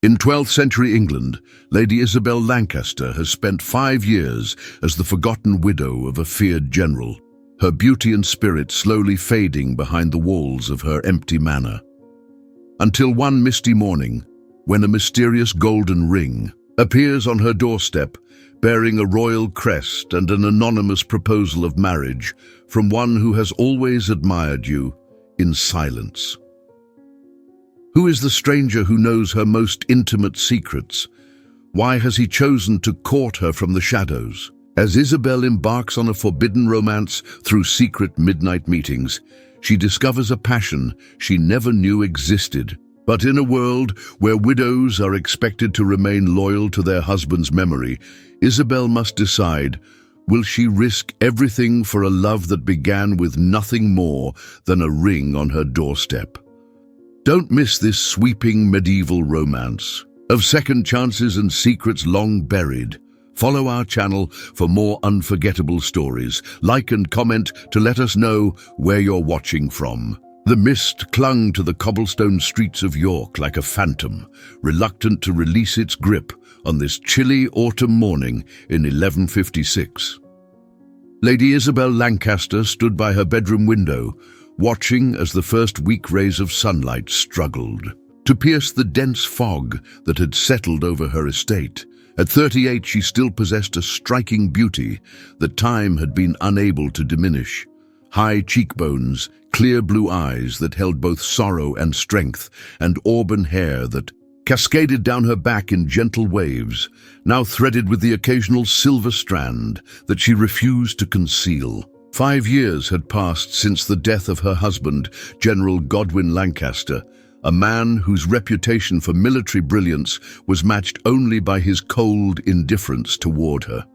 In 12th century England, Lady Isabel Lancaster has spent 5 years as the forgotten widow of a feared general, her beauty and spirit slowly fading behind the walls of her empty manor. Until one misty morning, when a mysterious golden ring appears on her doorstep, bearing a royal crest and an anonymous proposal of marriage from one who has always admired you in silence. Who is the stranger who knows her most intimate secrets? Why has he chosen to court her from the shadows? As Isabel embarks on a forbidden romance through secret midnight meetings, she discovers a passion she never knew existed. But in a world where widows are expected to remain loyal to their husband's memory, Isabel must decide, will she risk everything for a love that began with nothing more than a ring on her doorstep? Don't miss this sweeping medieval romance of second chances and secrets long buried. Follow our channel for more unforgettable stories. Like and comment to let us know where you're watching from. The mist clung to the cobblestone streets of York like a phantom, reluctant to release its grip on this chilly autumn morning in 1156. Lady Isabel Lancaster stood by her bedroom window, watching as the first weak rays of sunlight struggled to pierce the dense fog that had settled over her estate. At 38, she still possessed a striking beauty that time had been unable to diminish. High cheekbones, clear blue eyes that held both sorrow and strength, and auburn hair that cascaded down her back in gentle waves, now threaded with the occasional silver strand that she refused to conceal. 5 years had passed since the death of her husband, General Godwin Lancaster, a man whose reputation for military brilliance was matched only by his cold indifference toward her.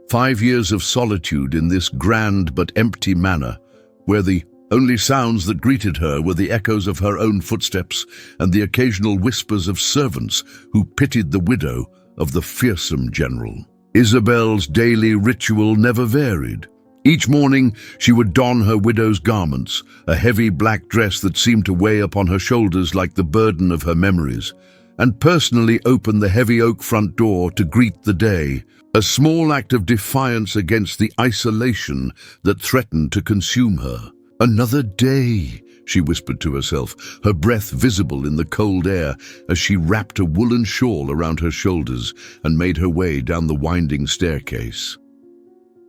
5 years of solitude in this grand but empty manor, where the only sounds that greeted her were the echoes of her own footsteps and the occasional whispers of servants who pitied the widow of the fearsome general. Isabel's daily ritual never varied. Each morning, she would don her widow's garments, a heavy black dress that seemed to weigh upon her shoulders like the burden of her memories, and personally open the heavy oak front door to greet the day, a small act of defiance against the isolation that threatened to consume her. "Another day," she whispered to herself, her breath visible in the cold air as she wrapped a woolen shawl around her shoulders and made her way down the winding staircase.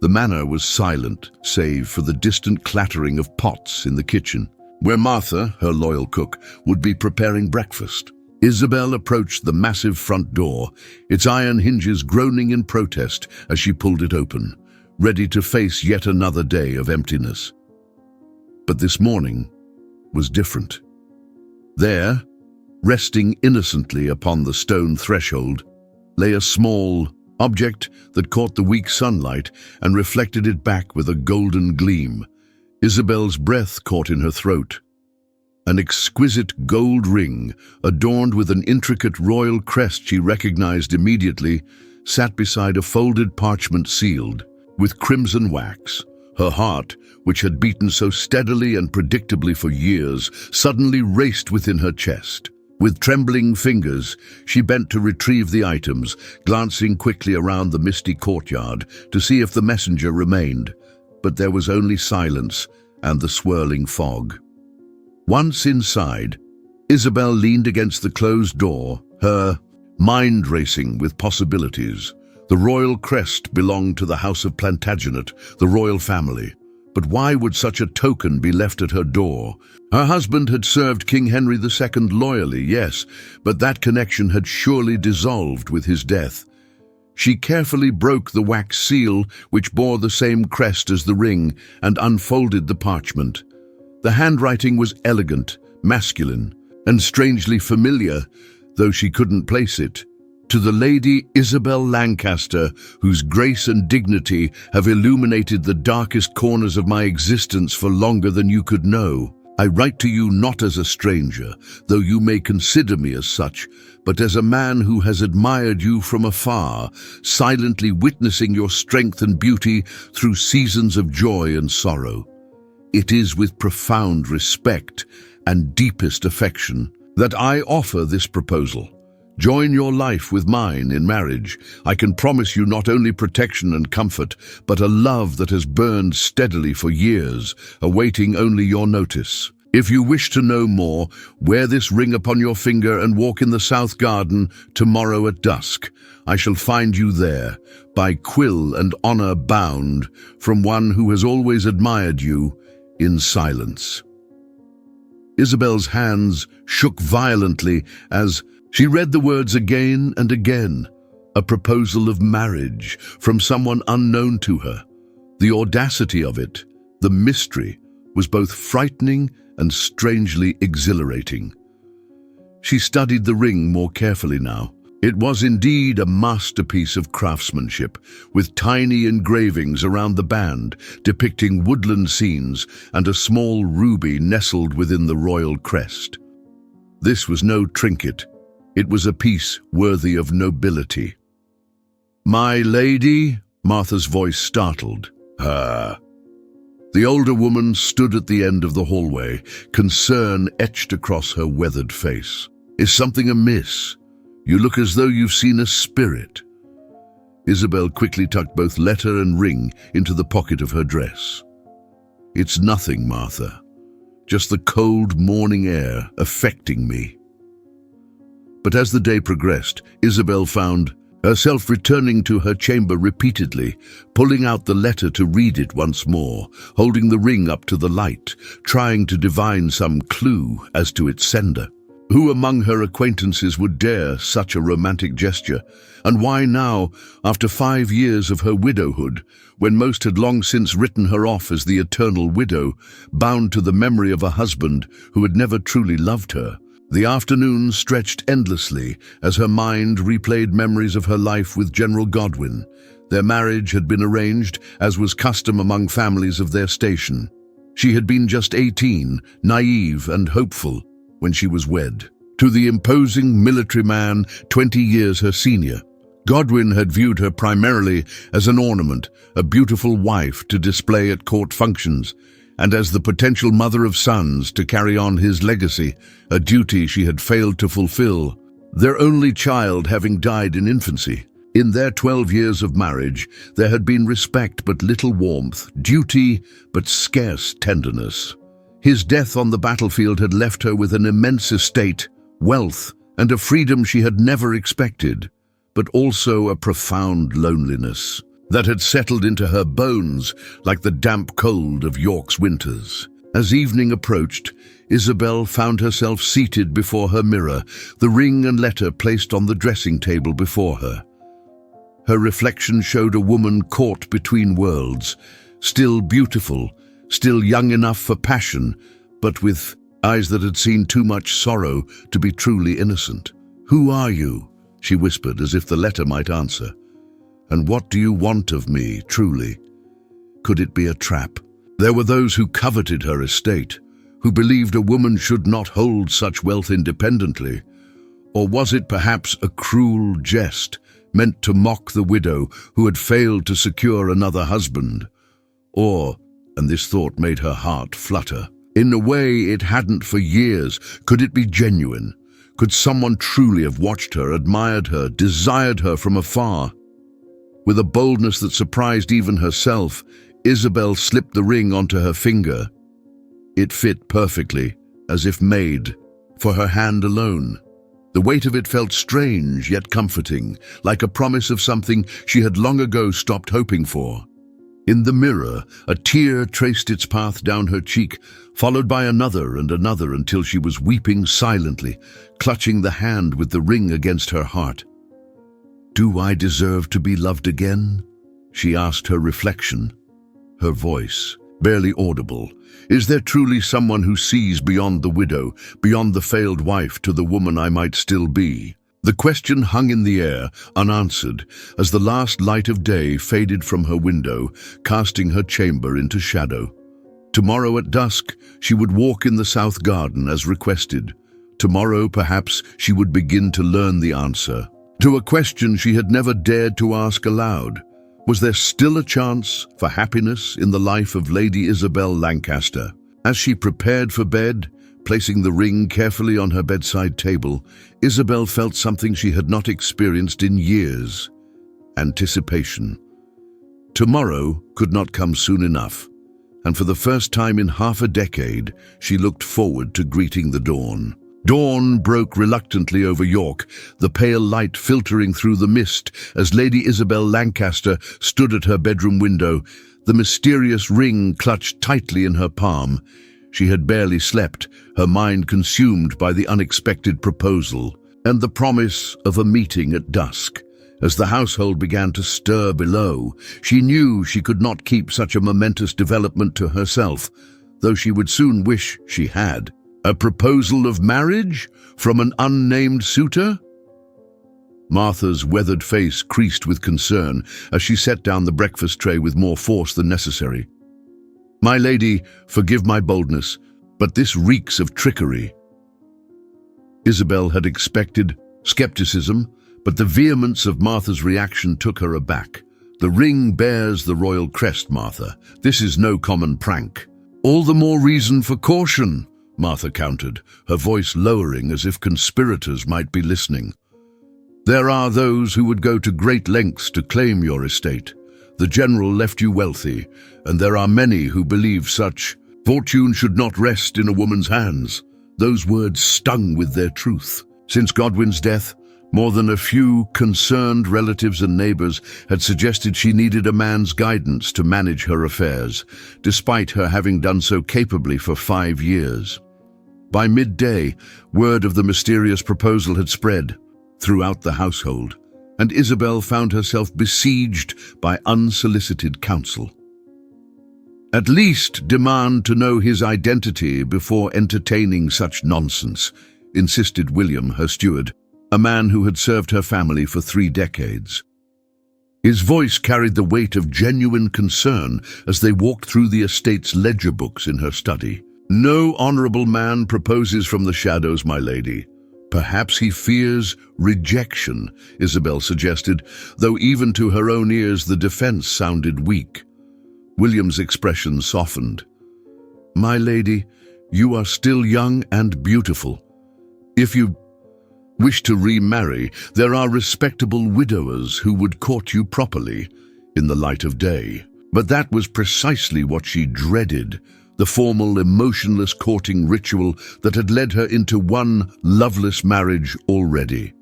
The manor was silent, save for the distant clattering of pots in the kitchen, where Martha, her loyal cook, would be preparing breakfast. Isabel approached the massive front door, its iron hinges groaning in protest as she pulled it open, ready to face yet another day of emptiness. But this morning was different. There, resting innocently upon the stone threshold, lay a small object that caught the weak sunlight and reflected it back with a golden gleam. Isabel's breath caught in her throat. An exquisite gold ring, adorned with an intricate royal crest she recognized immediately, sat beside a folded parchment sealed with crimson wax. Her heart, which had beaten so steadily and predictably for years, suddenly raced within her chest. With trembling fingers, she bent to retrieve the items, glancing quickly around the misty courtyard to see if the messenger remained. But there was only silence and the swirling fog. Once inside, Isabel leaned against the closed door, her mind racing with possibilities. The royal crest belonged to the House of Plantagenet, the royal family. But why would such a token be left at her door? Her husband had served King Henry II loyally, yes, but that connection had surely dissolved with his death. She carefully broke the wax seal, which bore the same crest as the ring, and unfolded the parchment. The handwriting was elegant, masculine, and strangely familiar, though she couldn't place it. To the Lady Isabel Lancaster, whose grace and dignity have illuminated the darkest corners of my existence for longer than you could know. I write to you not as a stranger, though you may consider me as such, but as a man who has admired you from afar, silently witnessing your strength and beauty through seasons of joy and sorrow. It is with profound respect and deepest affection that I offer this proposal. Join your life with mine in marriage. I can promise you not only protection and comfort, but a love that has burned steadily for years, awaiting only your notice. If you wish to know more, wear this ring upon your finger and walk in the south garden tomorrow at dusk. I shall find you there, by quill and honor bound, from one who has always admired you in silence." Isabel's hands shook violently as she read the words again and again, a proposal of marriage from someone unknown to her. The audacity of it, the mystery, was both frightening and strangely exhilarating. She studied the ring more carefully now. It was indeed a masterpiece of craftsmanship, with tiny engravings around the band depicting woodland scenes and a small ruby nestled within the royal crest. This was no trinket. It was a piece worthy of nobility. "My lady?" Martha's voice startled her. The older woman stood at the end of the hallway, concern etched across her weathered face. "Is something amiss? You look as though you've seen a spirit." Isabel quickly tucked both letter and ring into the pocket of her dress. "It's nothing, Martha. Just the cold morning air affecting me." But as the day progressed, Isabel found herself returning to her chamber repeatedly, pulling out the letter to read it once more, holding the ring up to the light, trying to divine some clue as to its sender. Who among her acquaintances would dare such a romantic gesture? And why now, after 5 years of her widowhood, when most had long since written her off as the eternal widow, bound to the memory of a husband who had never truly loved her? The afternoons stretched endlessly as her mind replayed memories of her life with General Godwin. Their marriage had been arranged, as was custom among families of their station. She had been just 18, naive and hopeful, when she was wed to the imposing military man 20 years her senior. Godwin had viewed her primarily as an ornament, a beautiful wife to display at court functions, and as the potential mother of sons to carry on his legacy, a duty she had failed to fulfill, their only child having died in infancy. In their 12 years of marriage, there had been respect but little warmth, duty but scarce tenderness. His death on the battlefield had left her with an immense estate, wealth, and a freedom she had never expected, but also a profound loneliness that had settled into her bones like the damp cold of York's winters. As evening approached, Isabel found herself seated before her mirror, the ring and letter placed on the dressing table before her. Her reflection showed a woman caught between worlds, still beautiful, still young enough for passion, but with eyes that had seen too much sorrow to be truly innocent. "Who are you?" she whispered, as if the letter might answer. "And what do you want of me, truly?" Could it be a trap? There were those who coveted her estate, who believed a woman should not hold such wealth independently. Or was it perhaps a cruel jest, meant to mock the widow who had failed to secure another husband? Or, and this thought made her heart flutter, in a way it hadn't for years, could it be genuine? Could someone truly have watched her, admired her, desired her from afar? With a boldness that surprised even herself, Isabel slipped the ring onto her finger. It fit perfectly, as if made for her hand alone. The weight of it felt strange yet comforting, like a promise of something she had long ago stopped hoping for. In the mirror, a tear traced its path down her cheek, followed by another and another until she was weeping silently, clutching the hand with the ring against her heart. "Do I deserve to be loved again?" she asked her reflection, her voice barely audible. "Is there truly someone who sees beyond the widow, beyond the failed wife, to the woman I might still be?" The question hung in the air, unanswered, as the last light of day faded from her window, casting her chamber into shadow. Tomorrow at dusk, she would walk in the south garden as requested. Tomorrow, perhaps, she would begin to learn the answer to a question she had never dared to ask aloud. Was there still a chance for happiness in the life of Lady Isabel Lancaster? As she prepared for bed, Placing the ring carefully on her bedside table, Isabel felt something she had not experienced in years: anticipation. Tomorrow could not come soon enough, and for the first time in half a decade, she looked forward to greeting the dawn. Dawn broke reluctantly over York, the pale light filtering through the mist as Lady Isabel Lancaster stood at her bedroom window, the mysterious ring clutched tightly in her palm. She had barely slept, her mind consumed by the unexpected proposal and the promise of a meeting at dusk. As the household began to stir below, she knew she could not keep such a momentous development to herself, though she would soon wish she had. A proposal of marriage from an unnamed suitor? Martha's weathered face creased with concern as she set down the breakfast tray with more force than necessary. "My lady, forgive my boldness, but this reeks of trickery." Isabel had expected skepticism, but the vehemence of Martha's reaction took her aback. "The ring bears the royal crest, Martha. This is no common prank." "All the more reason for caution," Martha countered, her voice lowering as if conspirators might be listening. "There are those who would go to great lengths to claim your estate. The general left you wealthy, and there are many who believe such fortune should not rest in a woman's hands." Those words stung with their truth. Since Godwin's death, more than a few concerned relatives and neighbors had suggested she needed a man's guidance to manage her affairs, despite her having done so capably for 5 years. By midday, word of the mysterious proposal had spread throughout the household, and Isabel found herself besieged by unsolicited counsel. "At least demand to know his identity before entertaining such nonsense," insisted William, her steward, a man who had served her family for 3 decades. His voice carried the weight of genuine concern as they walked through the estate's ledger books in her study. "No honorable man proposes from the shadows, my lady. Perhaps he fears rejection," Isabel suggested, though even to her own ears the defense sounded weak. William's expression softened. "My lady, you are still young and beautiful. If you wish to remarry, there are respectable widowers who would court you properly in the light of day." But that was precisely what she dreaded, the formal, emotionless courting ritual that had led her into one loveless marriage already.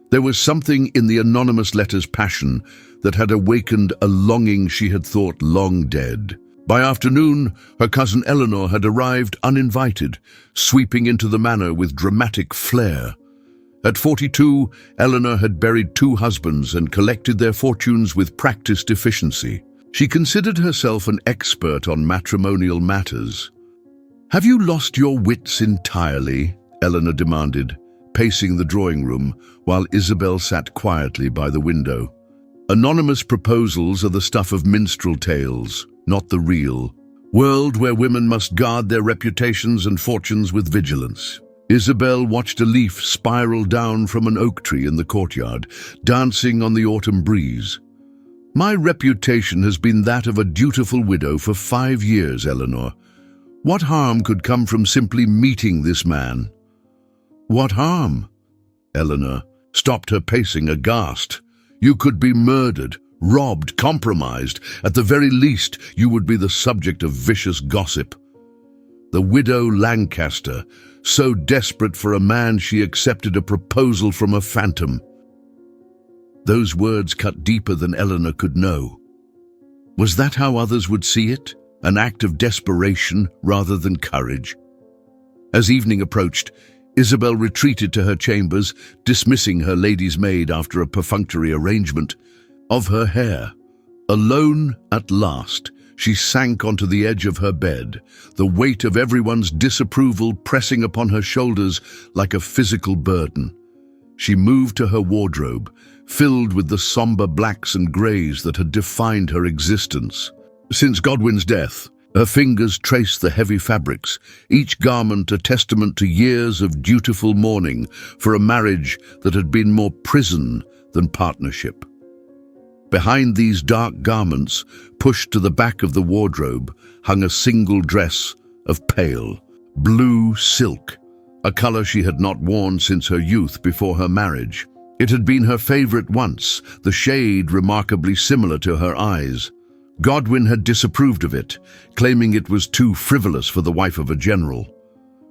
There was something in the anonymous letter's passion that had awakened a longing she had thought long dead. By afternoon, her cousin Eleanor had arrived uninvited, sweeping into the manor with dramatic flair. At 42, Eleanor had buried 2 husbands and collected their fortunes with practiced efficiency. She considered herself an expert on matrimonial matters. "Have you lost your wits entirely?" Eleanor demanded, pacing the drawing room while Isabel sat quietly by the window. "Anonymous proposals are the stuff of minstrel tales, not the real world where women must guard their reputations and fortunes with vigilance." Isabel watched a leaf spiral down from an oak tree in the courtyard, dancing on the autumn breeze. "My reputation has been that of a dutiful widow for 5 years, Eleanor. What harm could come from simply meeting this man?" "What harm?" Eleanor stopped her pacing, aghast. "You could be murdered, robbed, compromised. At the very least, you would be the subject of vicious gossip." The widow Lancaster, so desperate for a man she accepted a proposal from a phantom. Those words cut deeper than Eleanor could know. Was that how others would see it? An act of desperation rather than courage? As evening approached, Isabel retreated to her chambers, dismissing her lady's maid after a perfunctory arrangement of her hair. Alone at last, she sank onto the edge of her bed, the weight of everyone's disapproval pressing upon her shoulders like a physical burden. She moved to her wardrobe, filled with the somber blacks and greys that had defined her existence. Since Godwin's death, her fingers traced the heavy fabrics, each garment a testament to years of dutiful mourning for a marriage that had been more prison than partnership. Behind these dark garments, pushed to the back of the wardrobe, hung a single dress of pale, Blue silk, a color she had not worn since her youth before her marriage. It had been her favorite once, the shade remarkably similar to her eyes. Godwin had disapproved of it, claiming it was too frivolous for the wife of a general.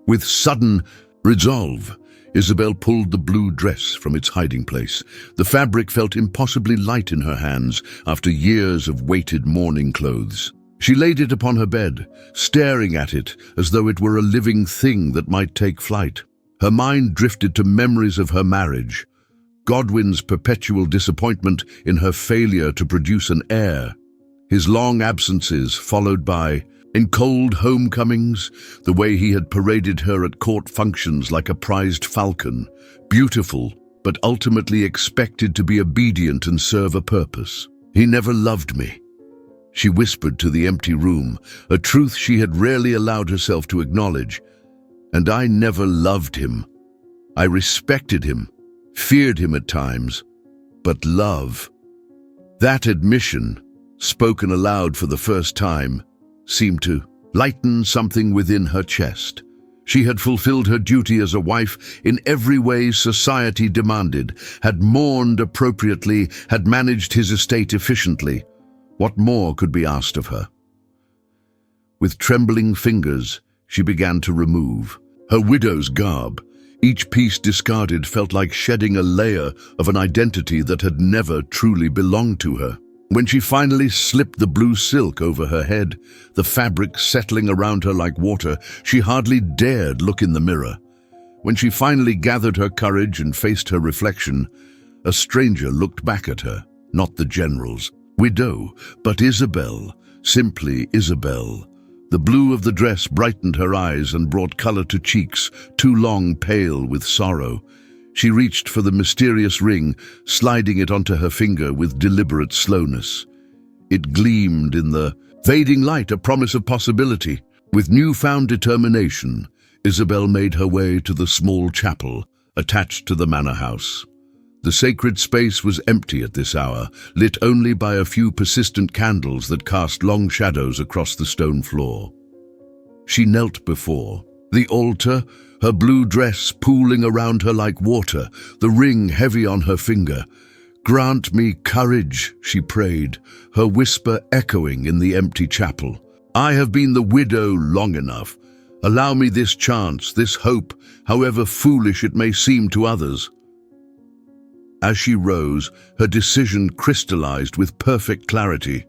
With sudden resolve, Isabel pulled the blue dress from its hiding place. The fabric felt impossibly light in her hands after years of weighted mourning clothes. She laid it upon her bed, staring at it as though it were a living thing that might take flight. Her mind drifted to memories of her marriage, Godwin's perpetual disappointment in her failure to produce an heir, his long absences followed by, in cold homecomings, the way he had paraded her at court functions like a prized falcon, beautiful, but ultimately expected to be obedient and serve a purpose. He never loved me, she whispered to the empty room, a truth she had rarely allowed herself to acknowledge. And I never loved him. I respected him, feared him at times, but love, that admission, spoken aloud for the first time, seemed to lighten something within her chest. She had fulfilled her duty as a wife in every way society demanded, had mourned appropriately, had managed his estate efficiently. What more could be asked of her? With trembling fingers, she began to remove her widow's garb. Each piece discarded felt like shedding a layer of an identity that had never truly belonged to her. When she finally slipped the blue silk over her head, the fabric settling around her like water, she hardly dared look in the mirror. When she finally gathered her courage and faced her reflection, a stranger looked back at her, not the general's widow, but Isabel, simply Isabel. The blue of the dress brightened her eyes and brought color to cheeks too long pale with sorrow. She reached for the mysterious ring, sliding it onto her finger with deliberate slowness. It gleamed in the fading light, a promise of possibility. With newfound determination, Isabel made her way to the small chapel attached to the manor house. The sacred space was empty at this hour, lit only by a few persistent candles that cast long shadows across the stone floor. She knelt before the altar, her blue dress pooling around her like water, the ring heavy on her finger. "Grant me courage," she prayed, her whisper echoing in the empty chapel. "I have been the widow long enough. Allow me this chance, this hope, however foolish it may seem to others." As she rose, her decision crystallized with perfect clarity.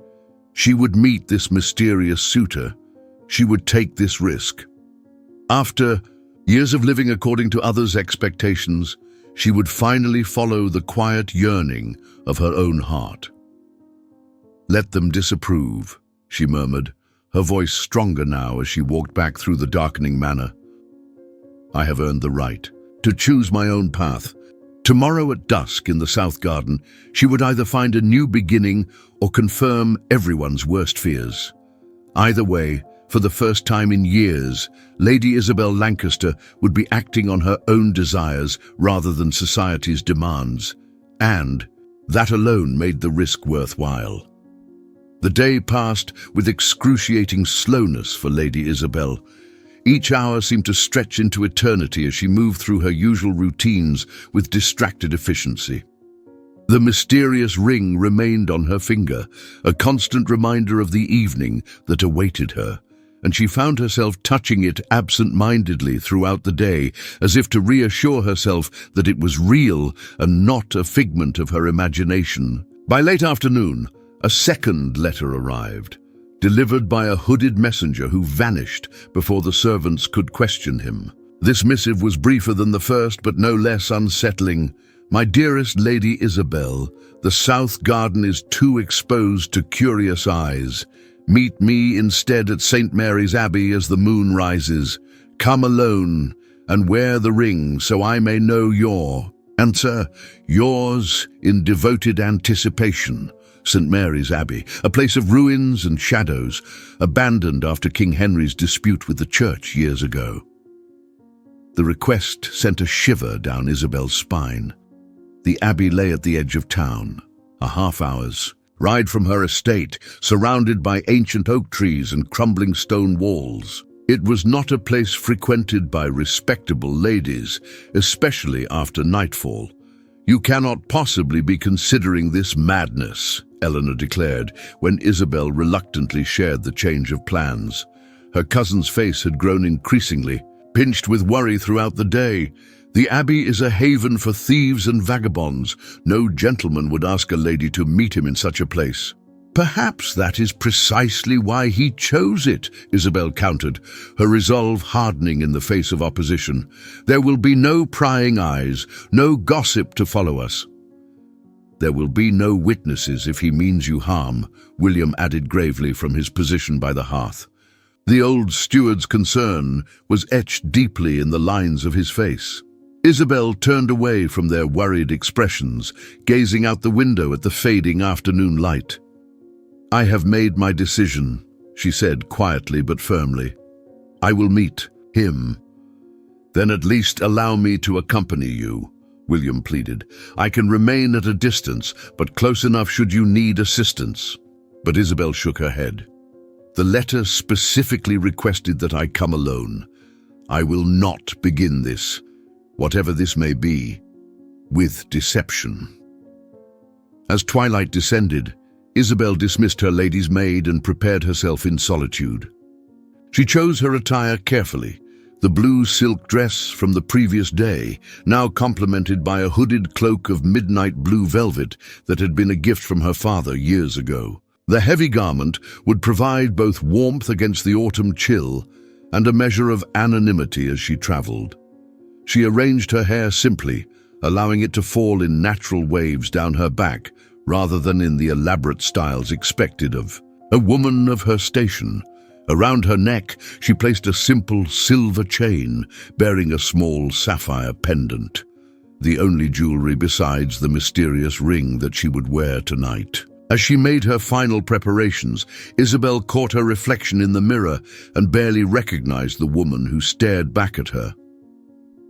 She would meet this mysterious suitor. She would take this risk. After years of living according to others' expectations, she would finally follow the quiet yearning of her own heart. "Let them disapprove," she murmured, her voice stronger now as she walked back through the darkening manor. "I have earned the right to choose my own path." Tomorrow at dusk in the South Garden, she would either find a new beginning or confirm everyone's worst fears. Either way, for the first time in years, Lady Isabel Lancaster would be acting on her own desires rather than society's demands, and that alone made the risk worthwhile. The day passed with excruciating slowness for Lady Isabel. Each hour seemed to stretch into eternity as she moved through her usual routines with distracted efficiency. The mysterious ring remained on her finger, a constant reminder of the evening that awaited her, and she found herself touching it absent-mindedly throughout the day, as if to reassure herself that it was real and not a figment of her imagination. By late afternoon, a second letter arrived, delivered by a hooded messenger who vanished before the servants could question him. This missive was briefer than the first, but no less unsettling. "My dearest Lady Isabel, the South Garden is too exposed to curious eyes. Meet me instead at St. Mary's Abbey as the moon rises. Come alone and wear the ring so I may know your answer. Yours in devoted anticipation. St. Mary's Abbey, a place of ruins and shadows, abandoned after King Henry's dispute with the church years ago." The request sent a shiver down Isabel's spine. The abbey lay at the edge of town, a half-hour's ride from her estate, surrounded by ancient oak trees and crumbling stone walls. It was not a place frequented by respectable ladies, especially after nightfall. "You cannot possibly be considering this madness," Eleanor declared, when Isabel reluctantly shared the change of plans. Her cousin's face had grown increasingly pinched with worry throughout the day. "The Abbey is a haven for thieves and vagabonds. No gentleman would ask a lady to meet him in such a place." "Perhaps that is precisely why he chose it," Isabel countered, her resolve hardening in the face of opposition. "There will be no prying eyes, no gossip to follow us." "There will be no witnesses if he means you harm," William added gravely from his position by the hearth. The old steward's concern was etched deeply in the lines of his face. Isabel turned away from their worried expressions, gazing out the window at the fading afternoon light. "I have made my decision," she said quietly but firmly. "I will meet him." "Then at least allow me to accompany you," William pleaded. "I can remain at a distance, but close enough should you need assistance." But Isabel shook her head. "The letter specifically requested that I come alone. I will not begin this, whatever this may be, with deception." As twilight descended, Isabel dismissed her lady's maid and prepared herself in solitude. She chose her attire carefully, the blue silk dress from the previous day, now complemented by a hooded cloak of midnight blue velvet that had been a gift from her father years ago. The heavy garment would provide both warmth against the autumn chill and a measure of anonymity as she traveled. She arranged her hair simply, allowing it to fall in natural waves down her back rather than in the elaborate styles expected of a woman of her station. Around her neck, she placed a simple silver chain bearing a small sapphire pendant, the only jewelry besides the mysterious ring that she would wear tonight. As she made her final preparations, Isabel caught her reflection in the mirror and barely recognized the woman who stared back at her.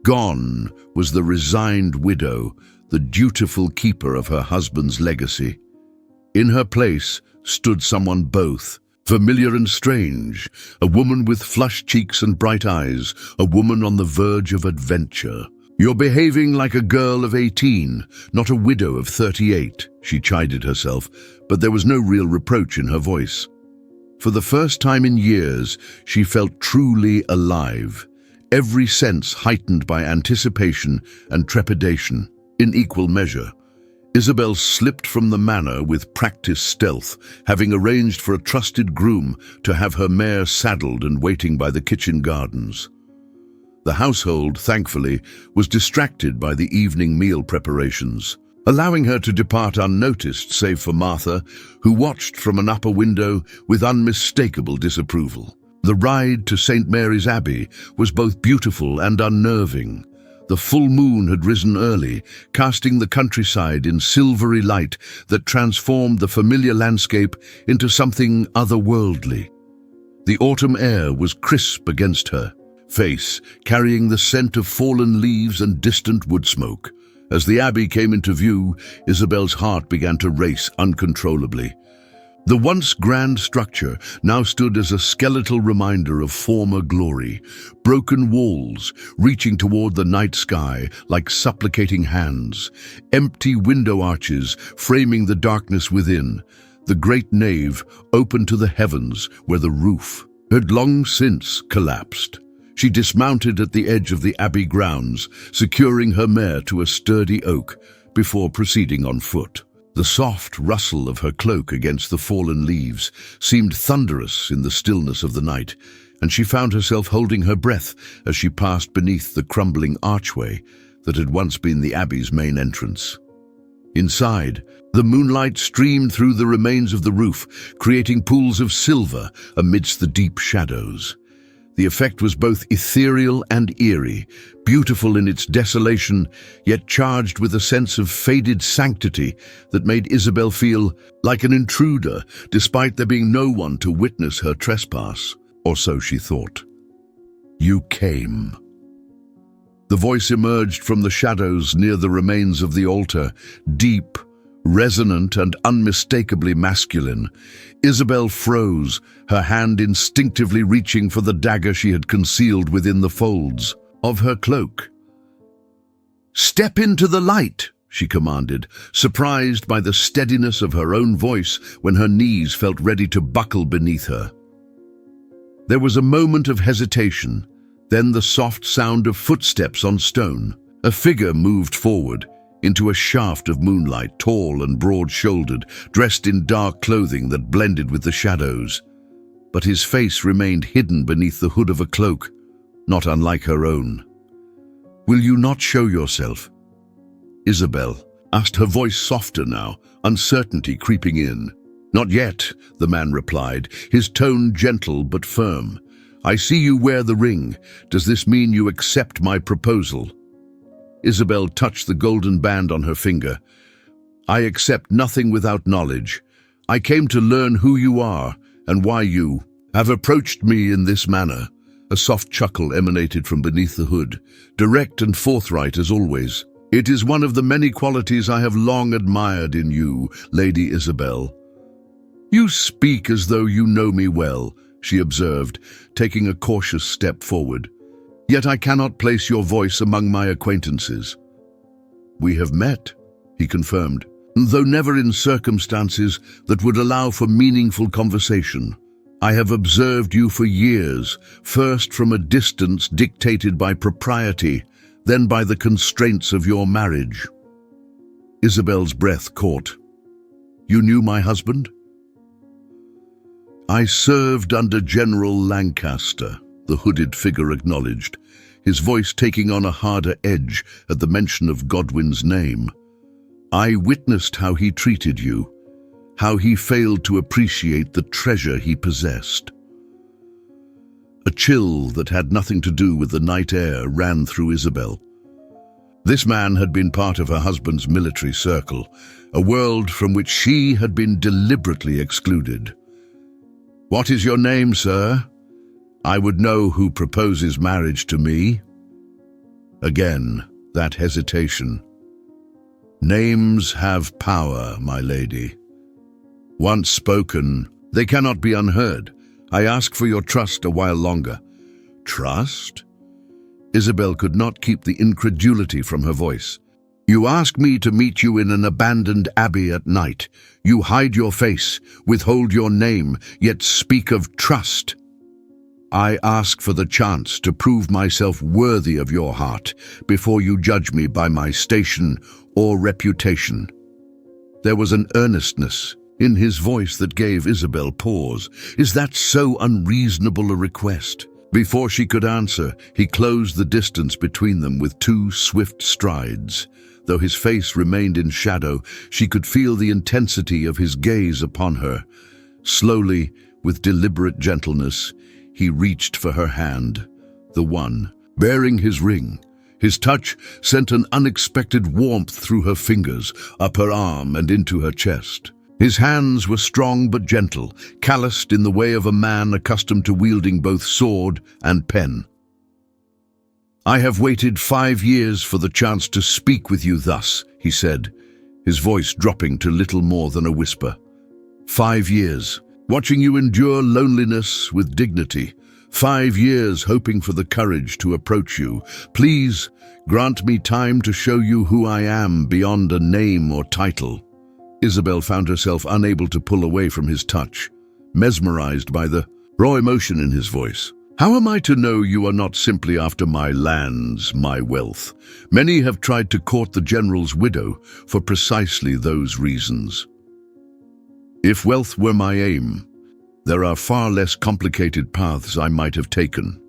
Gone was the resigned widow, the dutiful keeper of her husband's legacy. In her place stood someone both familiar and strange, a woman with flushed cheeks and bright eyes, a woman on the verge of adventure. "You're behaving like a girl of 18, not a widow of 38, she chided herself, but there was no real reproach in her voice. For the first time in years, she felt truly alive, every sense heightened by anticipation and trepidation in equal measure. Isabel slipped from the manor with practiced stealth, having arranged for a trusted groom to have her mare saddled and waiting by the kitchen gardens. The household, thankfully, was distracted by the evening meal preparations, allowing her to depart unnoticed save for Martha, who watched from an upper window with unmistakable disapproval. The ride to St. Mary's Abbey was both beautiful and unnerving. The full moon had risen early, casting the countryside in silvery light that transformed the familiar landscape into something otherworldly. The autumn air was crisp against her face, carrying the scent of fallen leaves and distant wood smoke. As the abbey came into view, Isabel's heart began to race uncontrollably. The once grand structure now stood as a skeletal reminder of former glory, broken walls reaching toward the night sky like supplicating hands, empty window arches framing the darkness within, the great nave open to the heavens where the roof had long since collapsed. She dismounted at the edge of the abbey grounds, securing her mare to a sturdy oak before proceeding on foot. The soft rustle of her cloak against the fallen leaves seemed thunderous in the stillness of the night, and she found herself holding her breath as she passed beneath the crumbling archway that had once been the abbey's main entrance. Inside, the moonlight streamed through the remains of the roof, creating pools of silver amidst the deep shadows. The effect was both ethereal and eerie, beautiful in its desolation, yet charged with a sense of faded sanctity that made Isabel feel like an intruder, despite there being no one to witness her trespass, or so she thought. "You came." The voice emerged from the shadows near the remains of the altar, deep, Resonant and unmistakably masculine, Isabel froze, her hand instinctively reaching for the dagger she had concealed within the folds of her cloak. "Step into the light," she commanded, surprised by the steadiness of her own voice when her knees felt ready to buckle beneath her. There was a moment of hesitation, then the soft sound of footsteps on stone. A figure moved forward, into a shaft of moonlight, tall and broad-shouldered, dressed in dark clothing that blended with the shadows. But his face remained hidden beneath the hood of a cloak, not unlike her own. "Will you not show yourself?" Isabel asked, her voice softer now, uncertainty creeping in. "Not yet," the man replied, his tone gentle but firm. "I see you wear the ring. Does this mean you accept my proposal?" Isabel touched the golden band on her finger. "I accept nothing without knowledge. I came to learn who you are and why you have approached me in this manner." A soft chuckle emanated from beneath the hood, direct and forthright as always. "It is one of the many qualities I have long admired in you, Lady Isabel." "You speak as though you know me well," she observed, taking a cautious step forward. "Yet I cannot place your voice among my acquaintances." "We have met," he confirmed, "though never in circumstances that would allow for meaningful conversation. I have observed you for years, first from a distance dictated by propriety, then by the constraints of your marriage." Isabel's breath caught. "You knew my husband?" "I served under General Lancaster," the hooded figure acknowledged, his voice taking on a harder edge at the mention of Godwin's name. "I witnessed how he treated you, how he failed to appreciate the treasure he possessed." A chill that had nothing to do with the night air ran through Isabel. This man had been part of her husband's military circle, a world from which she had been deliberately excluded. "What is your name, sir? I would know who proposes marriage to me." Again, that hesitation. "Names have power, my lady. Once spoken, they cannot be unheard. I ask for your trust a while longer." "Trust?" Isabel could not keep the incredulity from her voice. "You ask me to meet you in an abandoned abbey at night. You hide your face, withhold your name, yet speak of trust. I ask for the chance to prove myself worthy of your heart before you judge me by my station or reputation." There was an earnestness in his voice that gave Isabel pause. Is that so unreasonable a request? Before she could answer, he closed the distance between them with 2 swift strides. Though his face remained in shadow, she could feel the intensity of his gaze upon her. Slowly, with deliberate gentleness, he reached for her hand, the one bearing his ring. His touch sent an unexpected warmth through her fingers, up her arm and into her chest. His hands were strong but gentle, calloused in the way of a man accustomed to wielding both sword and pen. "I have waited 5 years for the chance to speak with you thus," he said, his voice dropping to little more than a whisper. 5 years, watching you endure loneliness with dignity. 5 years hoping for the courage to approach you. Please grant me time to show you who I am beyond a name or title." Isabel found herself unable to pull away from his touch, mesmerized by the raw emotion in his voice. "How am I to know you are not simply after my lands, my wealth? Many have tried to court the general's widow for precisely those reasons. If wealth were my aim, there are far less complicated paths I might have taken,"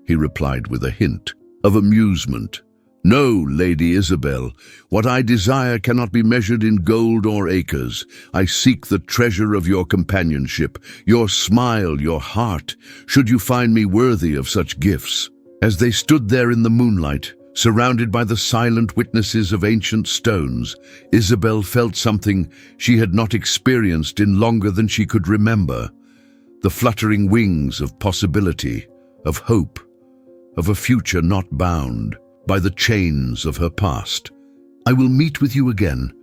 he replied with a hint of amusement. "No, Lady Isabel, what I desire cannot be measured in gold or acres. I seek the treasure of your companionship, your smile, your heart, should you find me worthy of such gifts." As they stood there in the moonlight, surrounded by the silent witnesses of ancient stones, Isabel felt something she had not experienced in longer than she could remember. The fluttering wings of possibility, of hope, of a future not bound by the chains of her past. "I will meet with you again,"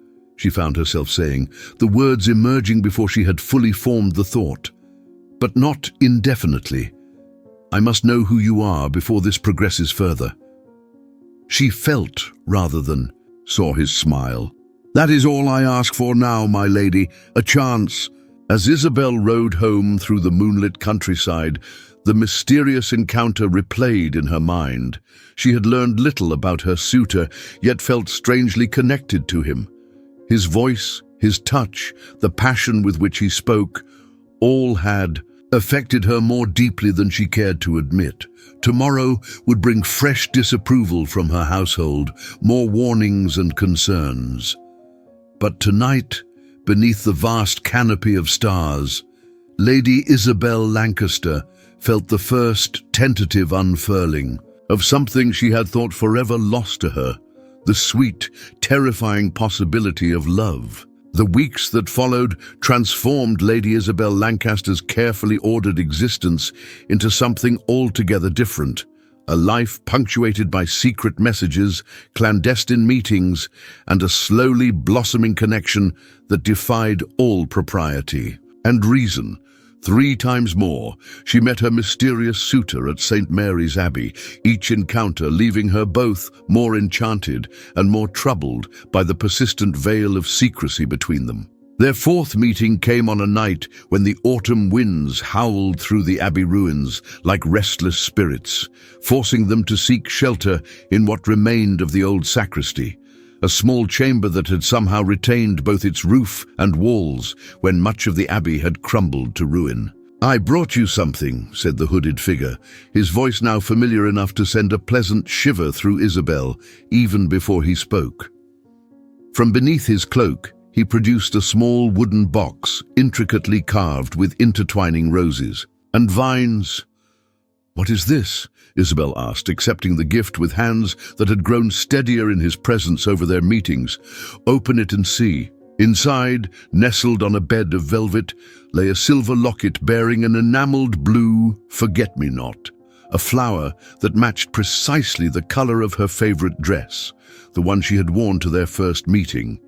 she found herself saying, the words emerging before she had fully formed the thought. But not indefinitely. I must know who you are before this progresses further. She felt, rather than saw his smile. That is all I ask for now, my lady, a chance. As Isabel rode home through the moonlit countryside, the mysterious encounter replayed in her mind. She had learned little about her suitor, yet felt strangely connected to him. His voice, his touch, the passion with which he spoke, all had affected her more deeply than she cared to admit. Tomorrow would bring fresh disapproval from her household, more warnings and concerns. But tonight, beneath the vast canopy of stars, Lady Isabel Lancaster felt the first tentative unfurling of something she had thought forever lost to her, the sweet, terrifying possibility of love. The weeks that followed transformed Lady Isabel Lancaster's carefully ordered existence into something altogether different, a life punctuated by secret messages, clandestine meetings, and a slowly blossoming connection that defied all propriety and reason. 3 times more, she met her mysterious suitor at St. Mary's Abbey, each encounter leaving her both more enchanted and more troubled by the persistent veil of secrecy between them. Their 4th meeting came on a night when the autumn winds howled through the abbey ruins like restless spirits, forcing them to seek shelter in what remained of the old sacristy, a small chamber that had somehow retained both its roof and walls when much of the abbey had crumbled to ruin. I brought you something, said the hooded figure, his voice now familiar enough to send a pleasant shiver through Isabel, even before he spoke. From beneath his cloak, he produced a small wooden box, intricately carved with intertwining roses and vines. What is this? Isabel asked, accepting the gift with hands that had grown steadier in his presence over their meetings. Open it and see. Inside, nestled on a bed of velvet, lay a silver locket bearing an enameled blue forget-me-not, a flower that matched precisely the color of her favorite dress, the one she had worn to their first meeting.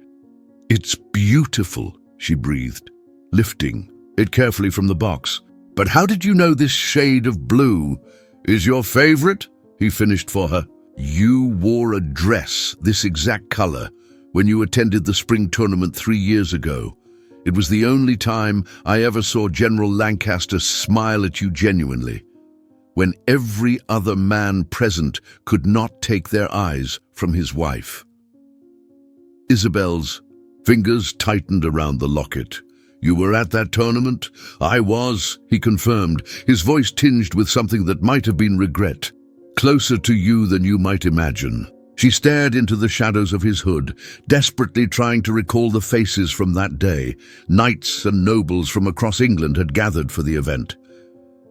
It's beautiful, she breathed, lifting it carefully from the box. But how did you know this shade of blue is your favorite? He finished for her. You wore a dress this exact color when you attended the spring tournament 3 years ago. It was the only time I ever saw General Lancaster smile at you genuinely, when every other man present could not take their eyes from his wife. Isabel's fingers tightened around the locket. You were at that tournament? I was, he confirmed, his voice tinged with something that might have been regret. Closer to you than you might imagine. She stared into the shadows of his hood, desperately trying to recall the faces from that day. Knights and nobles from across England had gathered for the event.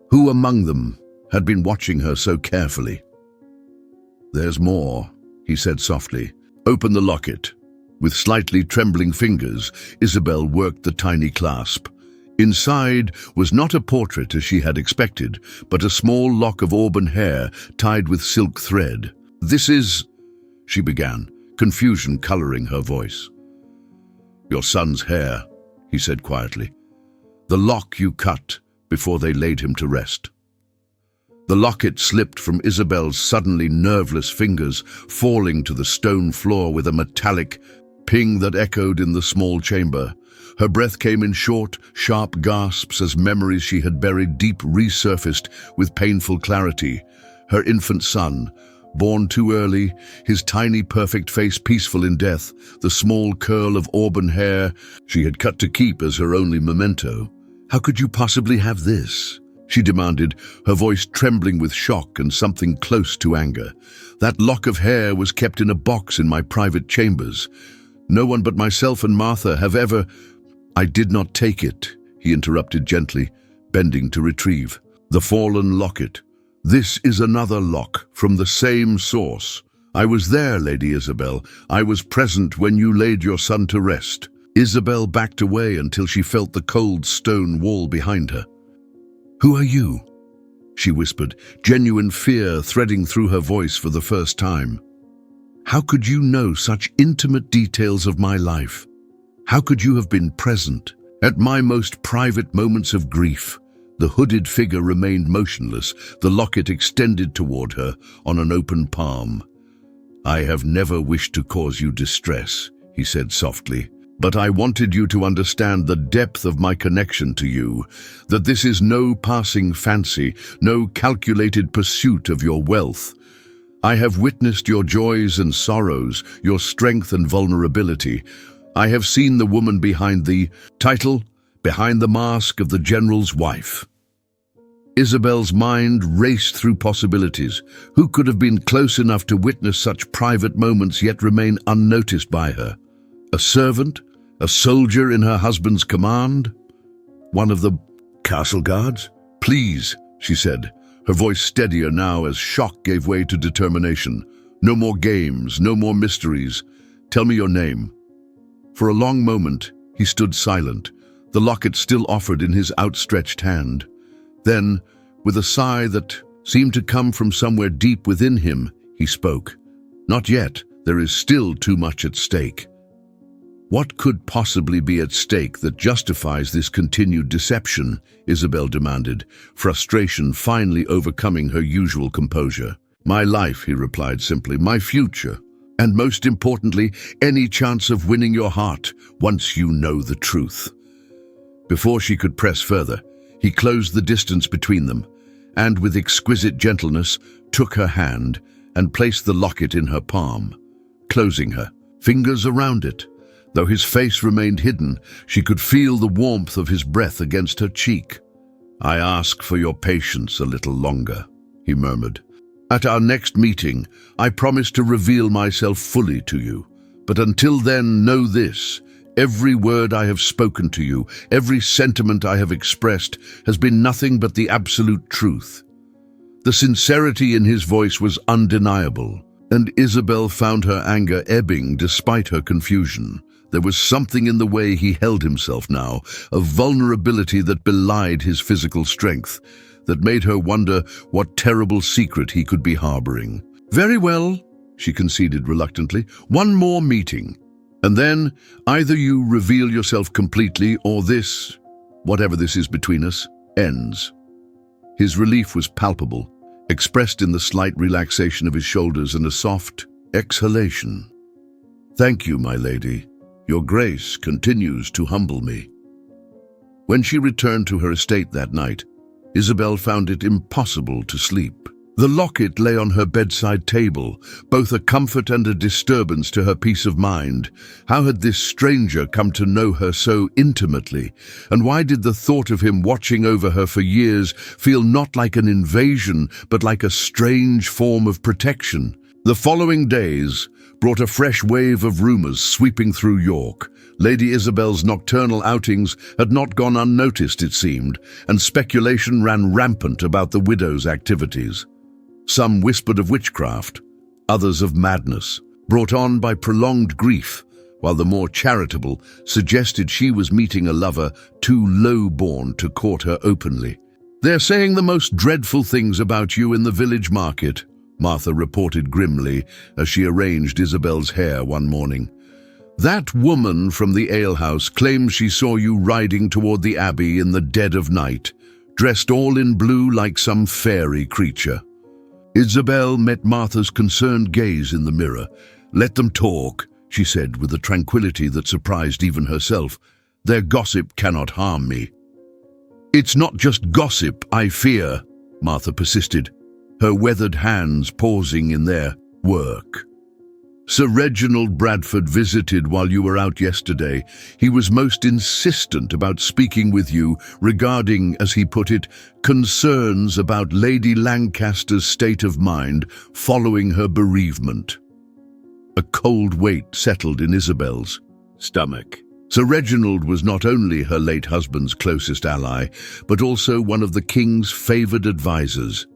Who among them had been watching her so carefully? There's more, he said softly. Open the locket. With slightly trembling fingers, Isabel worked the tiny clasp. Inside was not a portrait as she had expected, but a small lock of auburn hair tied with silk thread. This is, she began, confusion coloring her voice. Your son's hair, he said quietly. The lock you cut before they laid him to rest. The locket slipped from Isabel's suddenly nerveless fingers, falling to the stone floor with a metallic ping that echoed in the small chamber. Her breath came in short, sharp gasps as memories she had buried deep resurfaced with painful clarity. Her infant son, born too early, his tiny perfect face peaceful in death, the small curl of auburn hair she had cut to keep as her only memento. How could you possibly have this? She demanded, her voice trembling with shock and something close to anger. That lock of hair was kept in a box in my private chambers. No one but myself and Martha have ever— I did not take it, he interrupted gently, bending to retrieve. The fallen locket. This is another lock from the same source. I was there, Lady Isabel. I was present when you laid your son to rest. Isabel backed away until she felt the cold stone wall behind her. Who are you? She whispered, genuine fear threading through her voice for the first time. How could you know such intimate details of my life? How could you have been present? At my most private moments of grief, the hooded figure remained motionless, the locket extended toward her on an open palm. I have never wished to cause you distress, he said softly, but I wanted you to understand the depth of my connection to you, that this is no passing fancy, no calculated pursuit of your wealth. I have witnessed your joys and sorrows, your strength and vulnerability. I have seen the woman behind the title, behind the mask of the general's wife. Isabel's mind raced through possibilities. Who could have been close enough to witness such private moments yet remain unnoticed by her? A servant? A soldier in her husband's command? One of the castle guards? Please, she said, her voice steadier now as shock gave way to determination. No more games, no more mysteries. Tell me your name. For a long moment, he stood silent, the locket still offered in his outstretched hand. Then, with a sigh that seemed to come from somewhere deep within him, he spoke. Not yet, there is still too much at stake. What could possibly be at stake that justifies this continued deception? Isabel demanded, frustration finally overcoming her usual composure. My life, he replied simply, my future, and most importantly, any chance of winning your heart once you know the truth. Before she could press further, he closed the distance between them, and with exquisite gentleness took her hand and placed the locket in her palm, closing her fingers around it. Though his face remained hidden, she could feel the warmth of his breath against her cheek. I ask for your patience a little longer, he murmured. At our next meeting, I promise to reveal myself fully to you. But until then, know this. Every word I have spoken to you, every sentiment I have expressed, has been nothing but the absolute truth. The sincerity in his voice was undeniable, and Isabel found her anger ebbing despite her confusion. There was something in the way he held himself now, a vulnerability that belied his physical strength, that made her wonder what terrible secret he could be harboring. Very well, she conceded reluctantly. One more meeting. And then, either you reveal yourself completely or this, whatever this is between us, ends. His relief was palpable, expressed in the slight relaxation of his shoulders and a soft exhalation. Thank you, my lady. Your grace continues to humble me. When she returned to her estate that night, Isabel found it impossible to sleep. The locket lay on her bedside table, both a comfort and a disturbance to her peace of mind. How had this stranger come to know her so intimately? And why did the thought of him watching over her for years feel not like an invasion, but like a strange form of protection? The following days brought a fresh wave of rumors sweeping through York. Lady Isabel's nocturnal outings had not gone unnoticed, it seemed, and speculation ran rampant about the widow's activities. Some whispered of witchcraft, others of madness, brought on by prolonged grief, while the more charitable suggested she was meeting a lover too low-born to court her openly. They're saying the most dreadful things about you in the village market, Martha reported grimly as she arranged Isabel's hair one morning. That woman from the alehouse claims she saw you riding toward the abbey in the dead of night, dressed all in blue like some fairy creature. Isabel met Martha's concerned gaze in the mirror. Let them talk, she said with a tranquility that surprised even herself. Their gossip cannot harm me. It's not just gossip, I fear, Martha persisted, her weathered hands pausing in their work. Sir Reginald Bradford visited while you were out yesterday. He was most insistent about speaking with you regarding, as he put it, concerns about Lady Lancaster's state of mind following her bereavement. A cold weight settled in Isabel's stomach. Sir Reginald was not only her late husband's closest ally, but also one of the king's favoured advisers.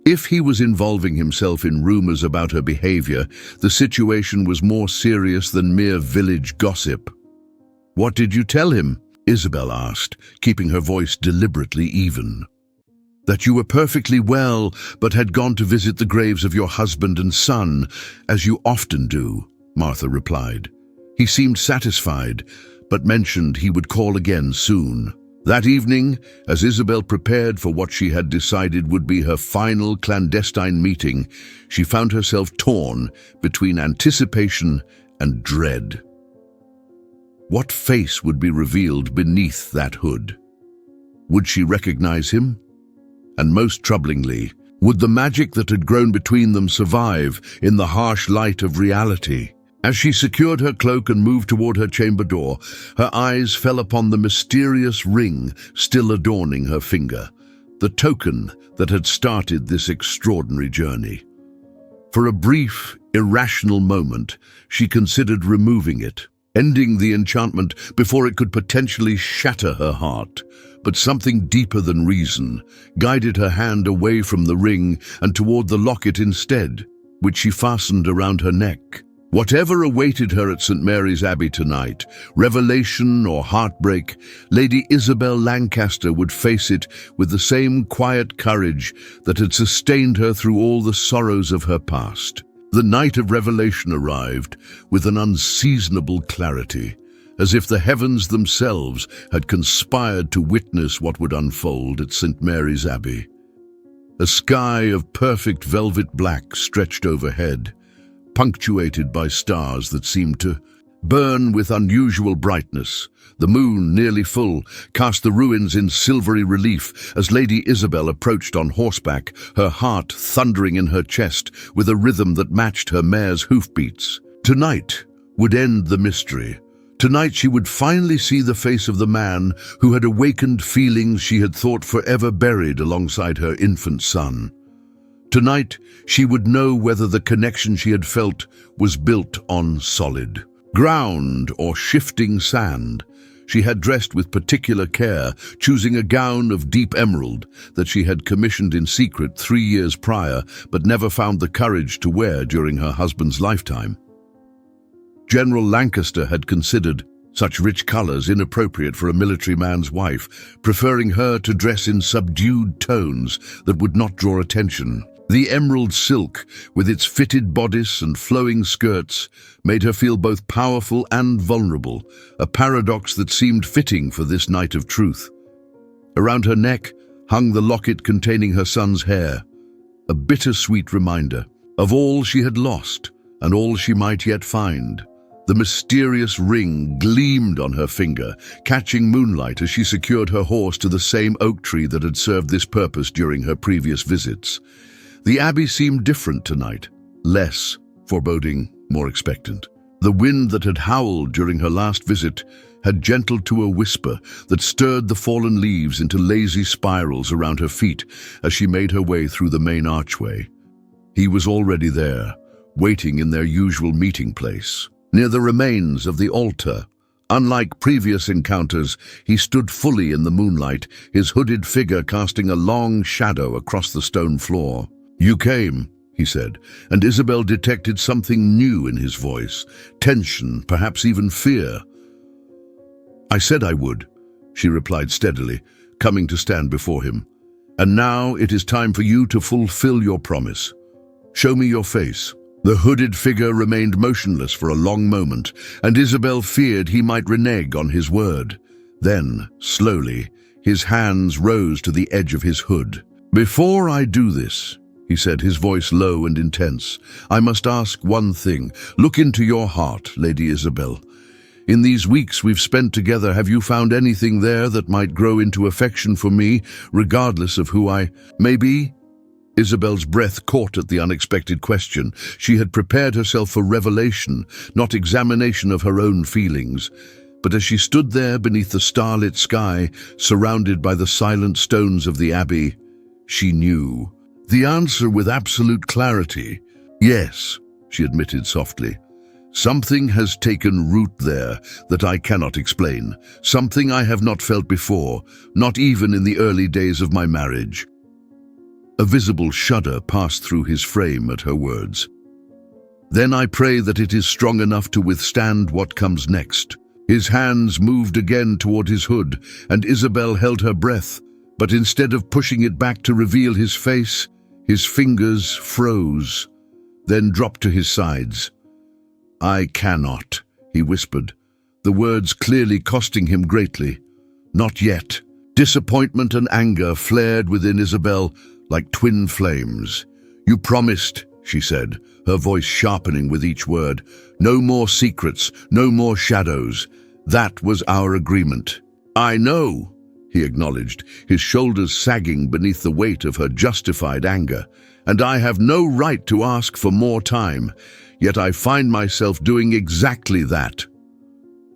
If he was involving himself in rumours about her behaviour, the situation was more serious than mere village gossip. What did you tell him? Isabel asked, keeping her voice deliberately even. That you were perfectly well, but had gone to visit the graves of your husband and son, as you often do, Martha replied. He seemed satisfied, but mentioned he would call again soon. That evening, as Isabel prepared for what she had decided would be her final clandestine meeting, she found herself torn between anticipation and dread. What face would be revealed beneath that hood? Would she recognize him? And most troublingly, would the magic that had grown between them survive in the harsh light of reality? As she secured her cloak and moved toward her chamber door, her eyes fell upon the mysterious ring still adorning her finger, the token that had started this extraordinary journey. For a brief, irrational moment, she considered removing it, ending the enchantment before it could potentially shatter her heart. But something deeper than reason guided her hand away from the ring and toward the locket instead, which she fastened around her neck. Whatever awaited her at St. Mary's Abbey tonight, revelation or heartbreak, Lady Isabel Lancaster would face it with the same quiet courage that had sustained her through all the sorrows of her past. The night of revelation arrived with an unseasonable clarity, as if the heavens themselves had conspired to witness what would unfold at St. Mary's Abbey. A sky of perfect velvet black stretched overhead, punctuated by stars that seemed to burn with unusual brightness. The moon, nearly full, cast the ruins in silvery relief as Lady Isabel approached on horseback, her heart thundering in her chest with a rhythm that matched her mare's hoofbeats. Tonight would end the mystery. Tonight she would finally see the face of the man who had awakened feelings she had thought forever buried alongside her infant son. Tonight she would know whether the connection she had felt was built on solid ground or shifting sand. She had dressed with particular care, choosing a gown of deep emerald that she had commissioned in secret 3 years prior, but never found the courage to wear during her husband's lifetime. General Lancaster had considered such rich colors inappropriate for a military man's wife, preferring her to dress in subdued tones that would not draw attention. The emerald silk, with its fitted bodice and flowing skirts, made her feel both powerful and vulnerable, a paradox that seemed fitting for this night of truth. Around her neck hung the locket containing her son's hair, a bittersweet reminder of all she had lost and all she might yet find. The mysterious ring gleamed on her finger, catching moonlight as she secured her horse to the same oak tree that had served this purpose during her previous visits. The abbey seemed different tonight, less foreboding, more expectant. The wind that had howled during her last visit had gentled to a whisper that stirred the fallen leaves into lazy spirals around her feet as she made her way through the main archway. He was already there, waiting in their usual meeting place, near the remains of the altar. Unlike previous encounters, he stood fully in the moonlight, his hooded figure casting a long shadow across the stone floor. "You came," he said, and Isabel detected something new in his voice, tension, perhaps even fear. "I said I would," she replied steadily, coming to stand before him. "And now it is time for you to fulfill your promise. Show me your face." The hooded figure remained motionless for a long moment, and Isabel feared he might renege on his word. Then, slowly, his hands rose to the edge of his hood. "Before I do this," he said, his voice low and intense, "I must ask one thing. Look into your heart, Lady Isabel. In these weeks we've spent together, have you found anything there that might grow into affection for me, regardless of who I may be?" Isabel's breath caught at the unexpected question. She had prepared herself for revelation, not examination of her own feelings. But as she stood there beneath the starlit sky, surrounded by the silent stones of the abbey, she knew the answer with absolute clarity. "Yes," she admitted softly. "Something has taken root there that I cannot explain, something I have not felt before, not even in the early days of my marriage." A visible shudder passed through his frame at her words. "Then I pray that it is strong enough to withstand what comes next." His hands moved again toward his hood, and Isabel held her breath, but instead of pushing it back to reveal his face, his fingers froze, then dropped to his sides. "I cannot," he whispered, the words clearly costing him greatly. Not yet. Disappointment and anger flared within Isabel like twin flames. "You promised," she said, her voice sharpening with each word. "No more secrets, no more shadows. That was our agreement." "I know," he acknowledged, his shoulders sagging beneath the weight of her justified anger. "And I have no right to ask for more time, yet I find myself doing exactly that."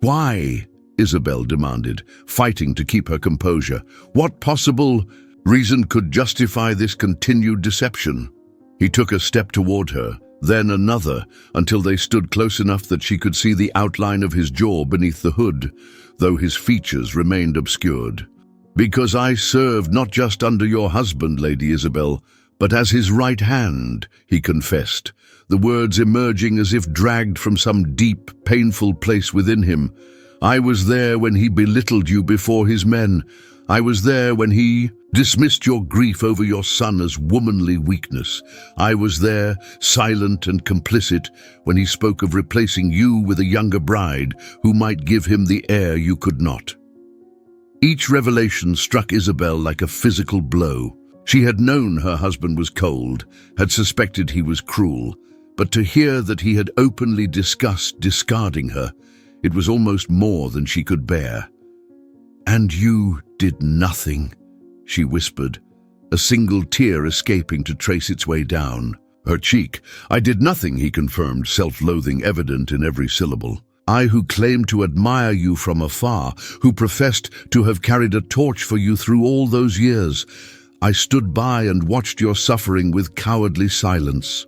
"Why?" Isabel demanded, fighting to keep her composure. "What possible reason could justify this continued deception?" He took a step toward her, then another, until they stood close enough that she could see the outline of his jaw beneath the hood, though his features remained obscured. "Because I served not just under your husband, Lady Isabel, but as his right hand," he confessed, the words emerging as if dragged from some deep, painful place within him. "I was there when he belittled you before his men. I was there when he dismissed your grief over your son as womanly weakness. I was there, silent and complicit, when he spoke of replacing you with a younger bride who might give him the heir you could not." Each revelation struck Isabel like a physical blow. She had known her husband was cold, had suspected he was cruel, but to hear that he had openly discussed discarding her, it was almost more than she could bear. "And you did nothing," she whispered, a single tear escaping to trace its way down her cheek. "I did nothing," he confirmed, self-loathing evident in every syllable. "I who claimed to admire you from afar, who professed to have carried a torch for you through all those years. I stood by and watched your suffering with cowardly silence."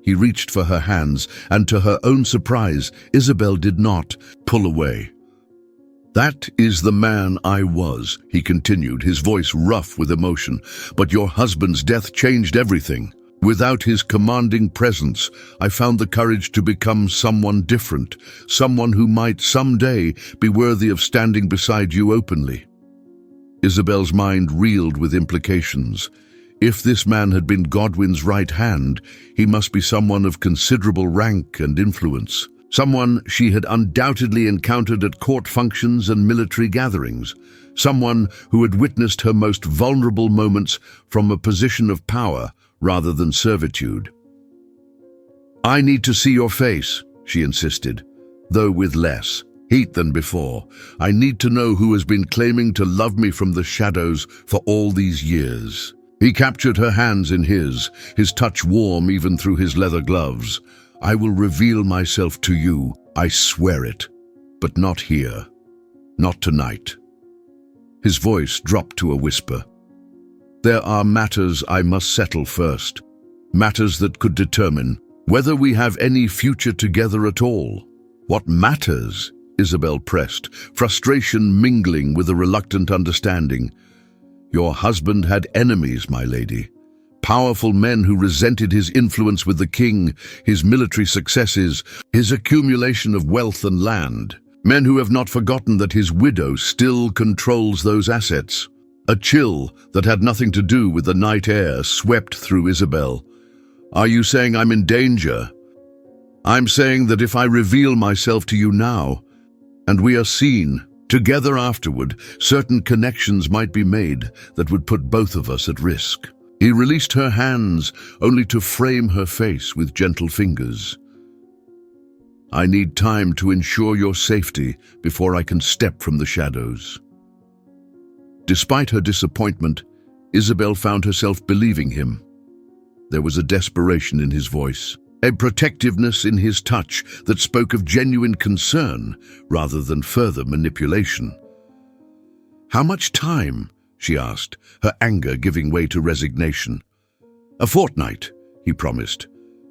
He reached for her hands, and to her own surprise, Isabel did not pull away. "That is the man I was," he continued, his voice rough with emotion. "But your husband's death changed everything. Without his commanding presence, I found the courage to become someone different, someone who might someday be worthy of standing beside you openly." Isabel's mind reeled with implications. If this man had been Godwin's right hand, he must be someone of considerable rank and influence. Someone she had undoubtedly encountered at court functions and military gatherings. Someone who had witnessed her most vulnerable moments from a position of power rather than servitude. "I need to see your face," she insisted, though with less heat than before. "I need to know who has been claiming to love me from the shadows for all these years." He captured her hands in his touch warm even through his leather gloves. "I will reveal myself to you, I swear it. But not here. Not tonight." His voice dropped to a whisper. "There are matters I must settle first. Matters that could determine whether we have any future together at all." "What matters?" Isabel pressed, frustration mingling with a reluctant understanding. "Your husband had enemies, my lady. Powerful men who resented his influence with the king, his military successes, his accumulation of wealth and land. Men who have not forgotten that his widow still controls those assets." A chill that had nothing to do with the night air swept through Isabel. "Are you saying I'm in danger?" "I'm saying that if I reveal myself to you now, and we are seen together afterward, certain connections might be made that would put both of us at risk." He released her hands, only to frame her face with gentle fingers. "I need time to ensure your safety before I can step from the shadows." Despite her disappointment, Isabel found herself believing him. There was a desperation in his voice, a protectiveness in his touch that spoke of genuine concern rather than further manipulation. "How much time?" she asked, her anger giving way to resignation. "A fortnight," he promised.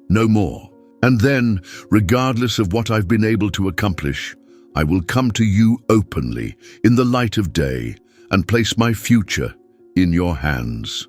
"No more. And then, regardless of what I've been able to accomplish, I will come to you openly, in the light of day, and place my future in your hands."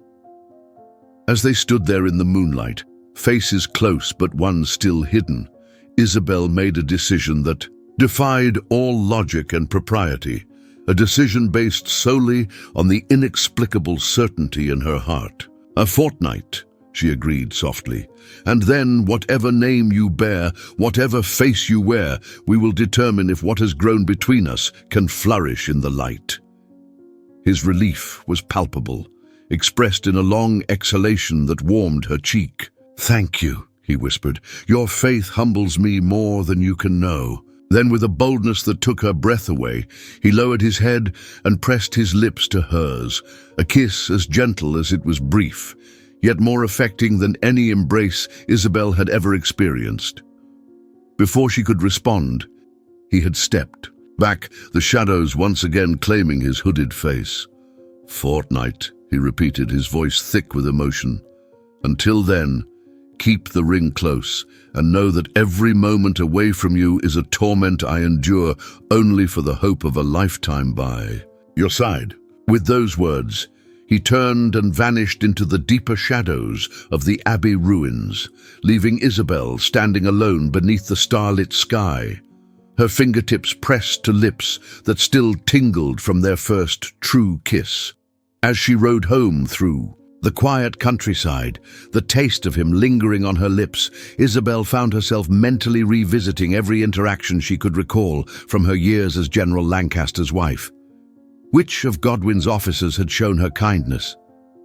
As they stood there in the moonlight, faces close but one still hidden, Isabel made a decision that defied all logic and propriety, a decision based solely on the inexplicable certainty in her heart. "A fortnight," she agreed softly. "And then, whatever name you bear, whatever face you wear, we will determine if what has grown between us can flourish in the light." His relief was palpable, expressed in a long exhalation that warmed her cheek. "Thank you," he whispered. "Your faith humbles me more than you can know." Then, with a boldness that took her breath away, he lowered his head and pressed his lips to hers, a kiss as gentle as it was brief, yet more affecting than any embrace Isabel had ever experienced. Before she could respond, he had stepped back, the shadows once again claiming his hooded face. "Fortnight," he repeated, his voice thick with emotion. "Until then, keep the ring close, and know that every moment away from you is a torment I endure only for the hope of a lifetime by your side." With those words, he turned and vanished into the deeper shadows of the abbey ruins, leaving Isabel standing alone beneath the starlit sky, her fingertips pressed to lips that still tingled from their first true kiss. As she rode home through the quiet countryside, the taste of him lingering on her lips, Isabel found herself mentally revisiting every interaction she could recall from her years as General Lancaster's wife. Which of Godwin's officers had shown her kindness?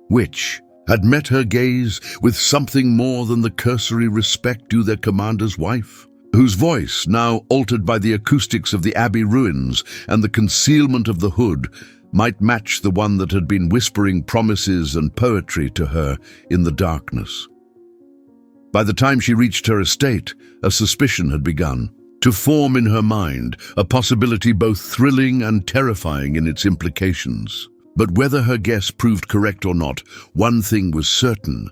Which had met her gaze with something more than the cursory respect due their commander's wife? Whose voice, now altered by the acoustics of the abbey ruins and the concealment of the hood, might match the one that had been whispering promises and poetry to her in the darkness. By the time she reached her estate, a suspicion had begun to form in her mind, a possibility both thrilling and terrifying in its implications. But whether her guess proved correct or not, one thing was certain.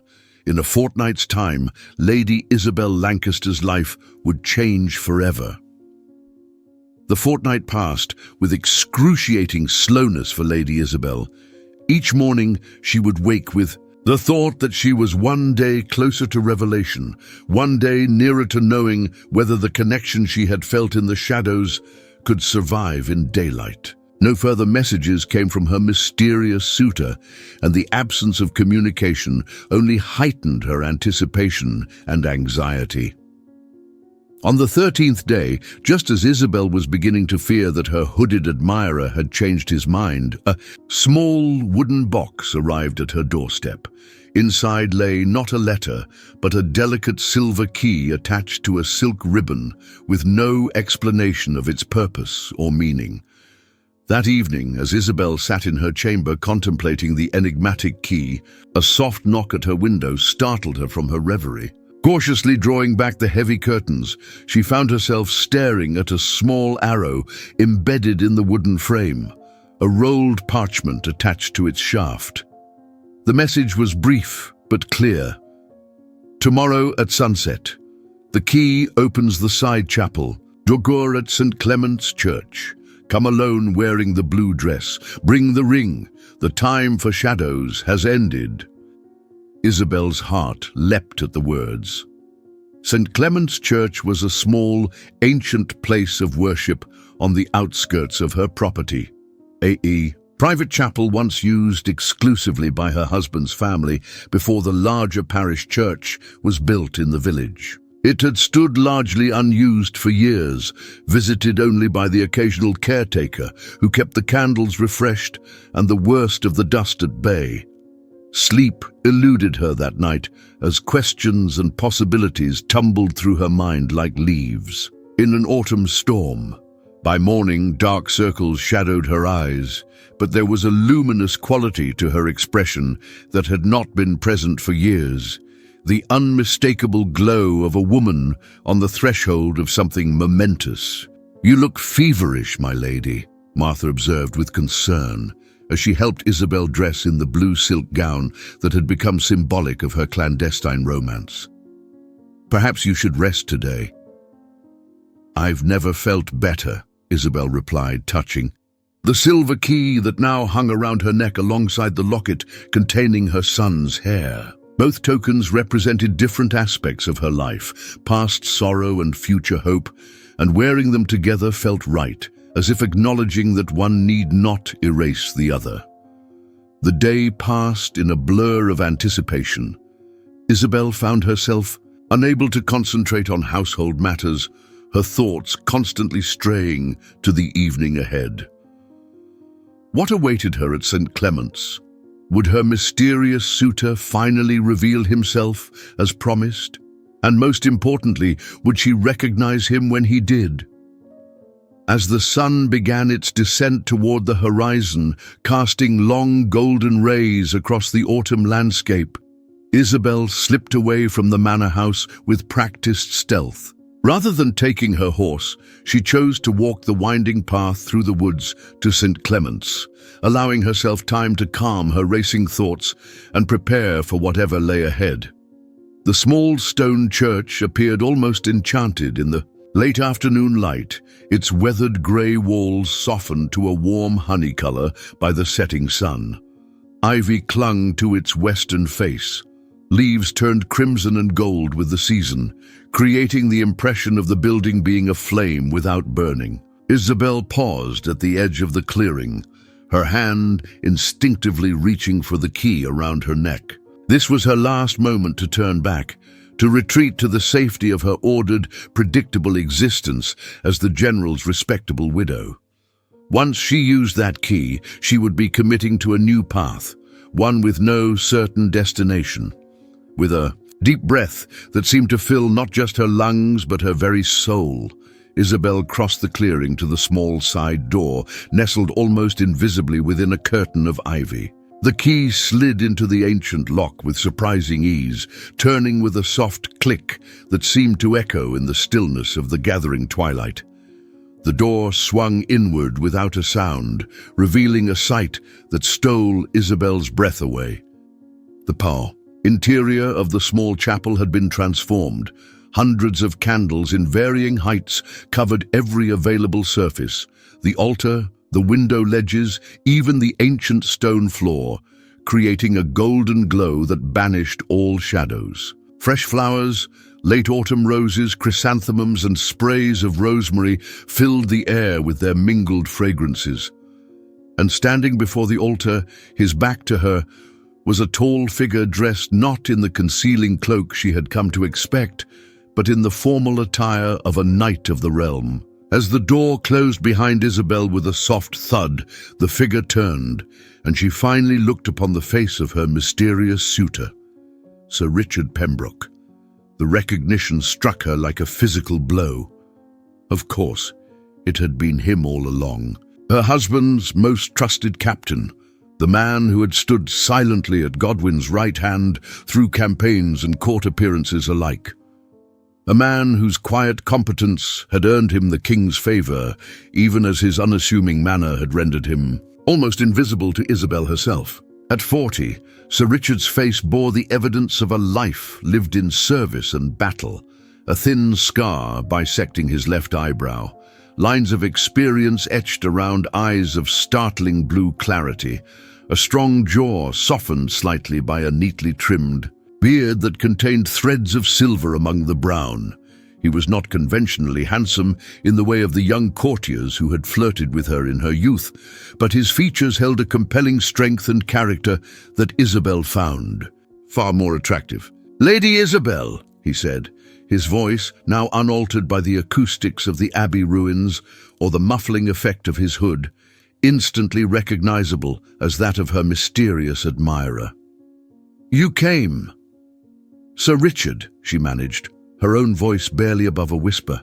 In a fortnight's time, Lady Isabel Lancaster's life would change forever. The fortnight passed with excruciating slowness for Lady Isabel. Each morning she would wake with the thought that she was one day closer to revelation, one day nearer to knowing whether the connection she had felt in the shadows could survive in daylight. No further messages came from her mysterious suitor, and the absence of communication only heightened her anticipation and anxiety. On the 13th day, just as Isabel was beginning to fear that her hooded admirer had changed his mind, a small wooden box arrived at her doorstep. Inside lay not a letter, but a delicate silver key attached to a silk ribbon, with no explanation of its purpose or meaning. That evening, as Isabel sat in her chamber contemplating the enigmatic key, a soft knock at her window startled her from her reverie. Cautiously drawing back the heavy curtains, she found herself staring at a small arrow embedded in the wooden frame, a rolled parchment attached to its shaft. The message was brief but clear. "Tomorrow at sunset, the key opens the side chapel, Dogur at St. Clement's Church. Come alone wearing the blue dress. Bring the ring. The time for shadows has ended." Isabel's heart leapt at the words. St. Clement's Church was a small, ancient place of worship on the outskirts of her property. A private chapel once used exclusively by her husband's family before the larger parish church was built in the village. It had stood largely unused for years, visited only by the occasional caretaker who kept the candles refreshed and the worst of the dust at bay. Sleep eluded her that night as questions and possibilities tumbled through her mind like leaves in an autumn storm. By morning, dark circles shadowed her eyes, but there was a luminous quality to her expression that had not been present for years, the unmistakable glow of a woman on the threshold of something momentous. "You look feverish, my lady," Martha observed with concern, as she helped Isabel dress in the blue silk gown that had become symbolic of her clandestine romance. "Perhaps you should rest today." "I've never felt better," Isabel replied, touching the silver key that now hung around her neck alongside the locket containing her son's hair. Both tokens represented different aspects of her life, past sorrow and future hope, and wearing them together felt right, as if acknowledging that one need not erase the other. The day passed in a blur of anticipation. Isabel found herself unable to concentrate on household matters, her thoughts constantly straying to the evening ahead. What awaited her at St. Clement's? Would her mysterious suitor finally reveal himself as promised? And most importantly, would she recognize him when he did? As the sun began its descent toward the horizon, casting long golden rays across the autumn landscape, Isabel slipped away from the manor house with practiced stealth. Rather than taking her horse, she chose to walk the winding path through the woods to St. Clement's, allowing herself time to calm her racing thoughts and prepare for whatever lay ahead. The small stone church appeared almost enchanted in the late afternoon light, its weathered grey walls softened to a warm honey color by the setting sun. Ivy clung to its western face. Leaves turned crimson and gold with the season, creating the impression of the building being aflame without burning. Isabel paused at the edge of the clearing, her hand instinctively reaching for the key around her neck. This was her last moment to turn back, to retreat to the safety of her ordered, predictable existence as the general's respectable widow. Once she used that key, she would be committing to a new path, one with no certain destination. With a deep breath that seemed to fill not just her lungs but her very soul, Isabel crossed the clearing to the small side door, nestled almost invisibly within a curtain of ivy. The key slid into the ancient lock with surprising ease, turning with a soft click that seemed to echo in the stillness of the gathering twilight. The door swung inward without a sound, revealing a sight that stole Isabel's breath away. The interior of the small chapel had been transformed. Hundreds of candles in varying heights covered every available surface. The altar, the window ledges, even the ancient stone floor, creating a golden glow that banished all shadows. Fresh flowers, late autumn roses, chrysanthemums, and sprays of rosemary filled the air with their mingled fragrances. And standing before the altar, his back to her, was a tall figure dressed not in the concealing cloak she had come to expect, but in the formal attire of a knight of the realm. As the door closed behind Isabel with a soft thud, the figure turned, and she finally looked upon the face of her mysterious suitor, Sir Richard Pembroke. The recognition struck her like a physical blow. Of course, it had been him all along, her husband's most trusted captain, the man who had stood silently at Godwin's right hand through campaigns and court appearances alike. A man whose quiet competence had earned him the king's favor, even as his unassuming manner had rendered him almost invisible to Isabel herself. At 40, Sir Richard's face bore the evidence of a life lived in service and battle, a thin scar bisecting his left eyebrow, lines of experience etched around eyes of startling blue clarity, a strong jaw softened slightly by a neatly trimmed beard that contained threads of silver among the brown. He was not conventionally handsome in the way of the young courtiers who had flirted with her in her youth, but his features held a compelling strength and character that Isabel found far more attractive. "Lady Isabel," he said, his voice now unaltered by the acoustics of the abbey ruins or the muffling effect of his hood, instantly recognizable as that of her mysterious admirer. "You came." "Sir Richard," she managed, her own voice barely above a whisper.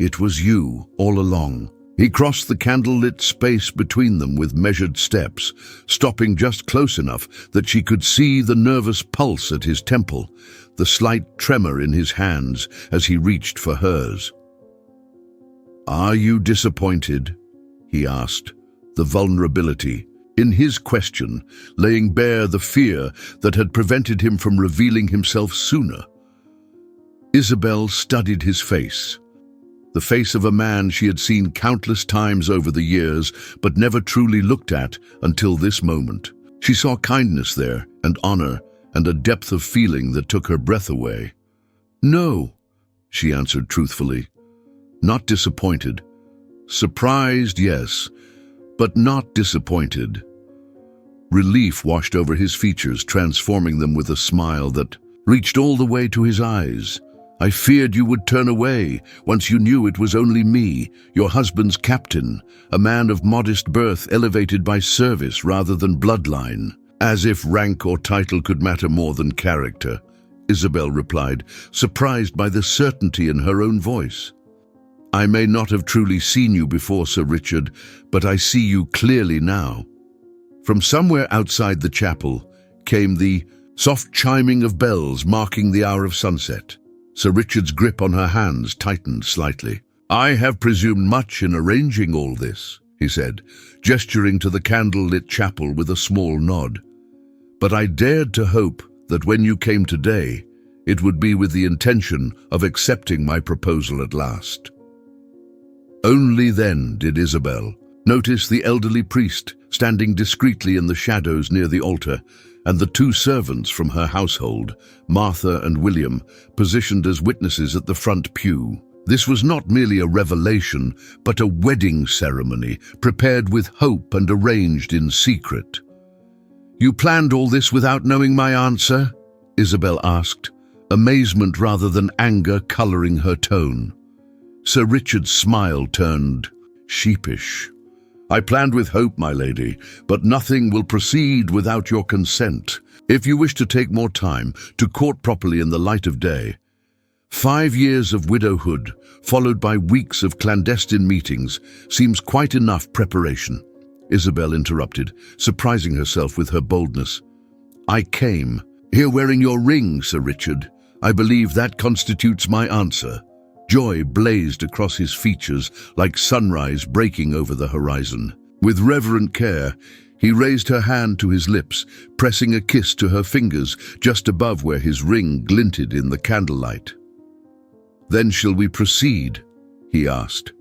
"It was you all along." He crossed the candlelit space between them with measured steps, stopping just close enough that she could see the nervous pulse at his temple, the slight tremor in his hands as he reached for hers. "Are you disappointed?" he asked, the vulnerability in his question laying bare the fear that had prevented him from revealing himself sooner. Isabel studied his face, the face of a man she had seen countless times over the years but never truly looked at until this moment. She saw kindness there, and honor, and a depth of feeling that took her breath away. "No," she answered truthfully. "Not disappointed. Surprised, yes, but not disappointed." Relief washed over his features, transforming them with a smile that reached all the way to his eyes. I feared you would turn away once you knew it was only me, your husband's captain, a man of modest birth elevated by service rather than bloodline. As if rank or title could matter more than character, Isabel replied, surprised by the certainty in her own voice. I may not have truly seen you before, Sir Richard, but I see you clearly now. From somewhere outside the chapel came the soft chiming of bells marking the hour of sunset. Sir Richard's grip on her hands tightened slightly. I have presumed much in arranging all this, he said, gesturing to the candle-lit chapel with a small nod. But I dared to hope that when you came today, it would be with the intention of accepting my proposal at last. Only then did Isabel notice the elderly priest standing discreetly in the shadows near the altar, and the two servants from her household, Martha and William, positioned as witnesses at the front pew. This was not merely a revelation, but a wedding ceremony, prepared with hope and arranged in secret. You planned all this without knowing my answer? Isabel asked, amazement rather than anger coloring her tone. Sir Richard's smile turned sheepish. I planned with hope, my lady, but nothing will proceed without your consent. If you wish to take more time to court properly in the light of day, 5 years of widowhood, followed by weeks of clandestine meetings, seems quite enough preparation. Isabel interrupted, surprising herself with her boldness. I came, here wearing your ring, Sir Richard. I believe that constitutes my answer. Joy blazed across his features like sunrise breaking over the horizon. With reverent care, he raised her hand to his lips, pressing a kiss to her fingers just above where his ring glinted in the candlelight. Then shall we proceed? He asked,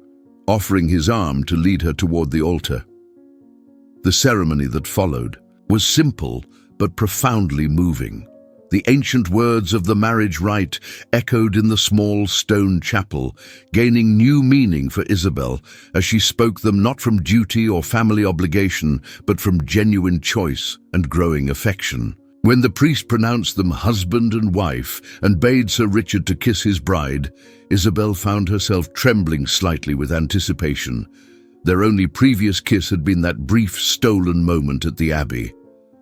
offering his arm to lead her toward the altar. The ceremony that followed was simple but profoundly moving. The ancient words of the marriage rite echoed in the small stone chapel, gaining new meaning for Isabel as she spoke them not from duty or family obligation, but from genuine choice and growing affection. When the priest pronounced them husband and wife and bade Sir Richard to kiss his bride, Isabel found herself trembling slightly with anticipation. Their only previous kiss had been that brief stolen moment at the Abbey.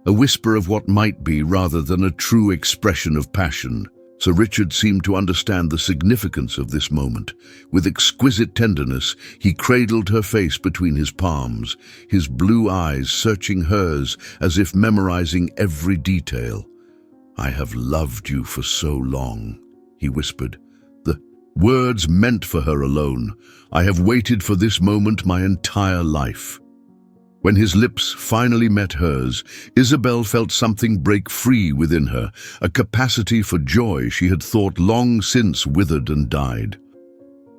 A whisper of what might be rather than a true expression of passion. Sir Richard seemed to understand the significance of this moment. With exquisite tenderness, he cradled her face between his palms, his blue eyes searching hers as if memorizing every detail. I have loved you for so long, he whispered. The words meant for her alone. I have waited for this moment my entire life. When his lips finally met hers, Isabel felt something break free within her, a capacity for joy she had thought long since withered and died.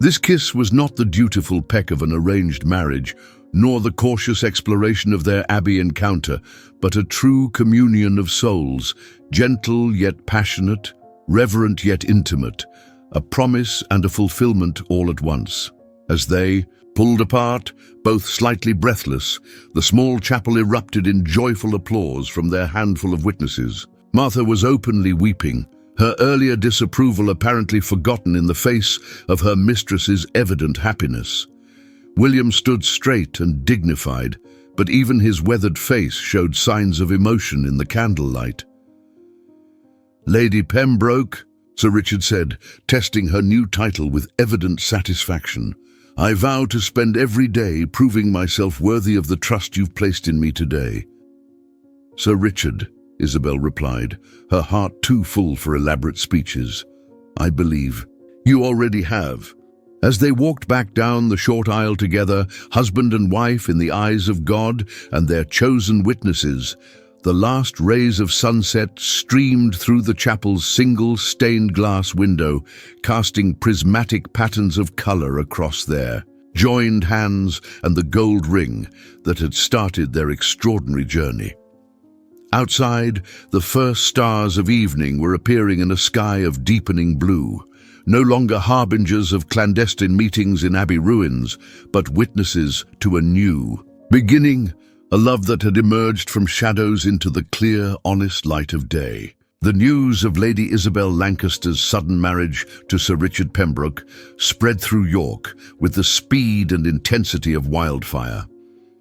This kiss was not the dutiful peck of an arranged marriage, nor the cautious exploration of their Abbey encounter, but a true communion of souls, gentle yet passionate, reverent yet intimate, a promise and a fulfillment all at once. As they pulled apart, both slightly breathless, the small chapel erupted in joyful applause from their handful of witnesses. Martha was openly weeping, her earlier disapproval apparently forgotten in the face of her mistress's evident happiness. William stood straight and dignified, but even his weathered face showed signs of emotion in the candlelight. Lady Pembroke, Sir Richard said, testing her new title with evident satisfaction, I vow to spend every day proving myself worthy of the trust you've placed in me today. Sir Richard, Isabel replied, her heart too full for elaborate speeches. I believe you already have. As they walked back down the short aisle together, husband and wife in the eyes of God and their chosen witnesses, the last rays of sunset streamed through the chapel's single stained glass window, casting prismatic patterns of color across their joined hands and the gold ring that had started their extraordinary journey. Outside, the first stars of evening were appearing in a sky of deepening blue, no longer harbingers of clandestine meetings in Abbey ruins, but witnesses to a new beginning, a love that had emerged from shadows into the clear, honest light of day. The news of Lady Isabel Lancaster's sudden marriage to Sir Richard Pembroke spread through York with the speed and intensity of wildfire.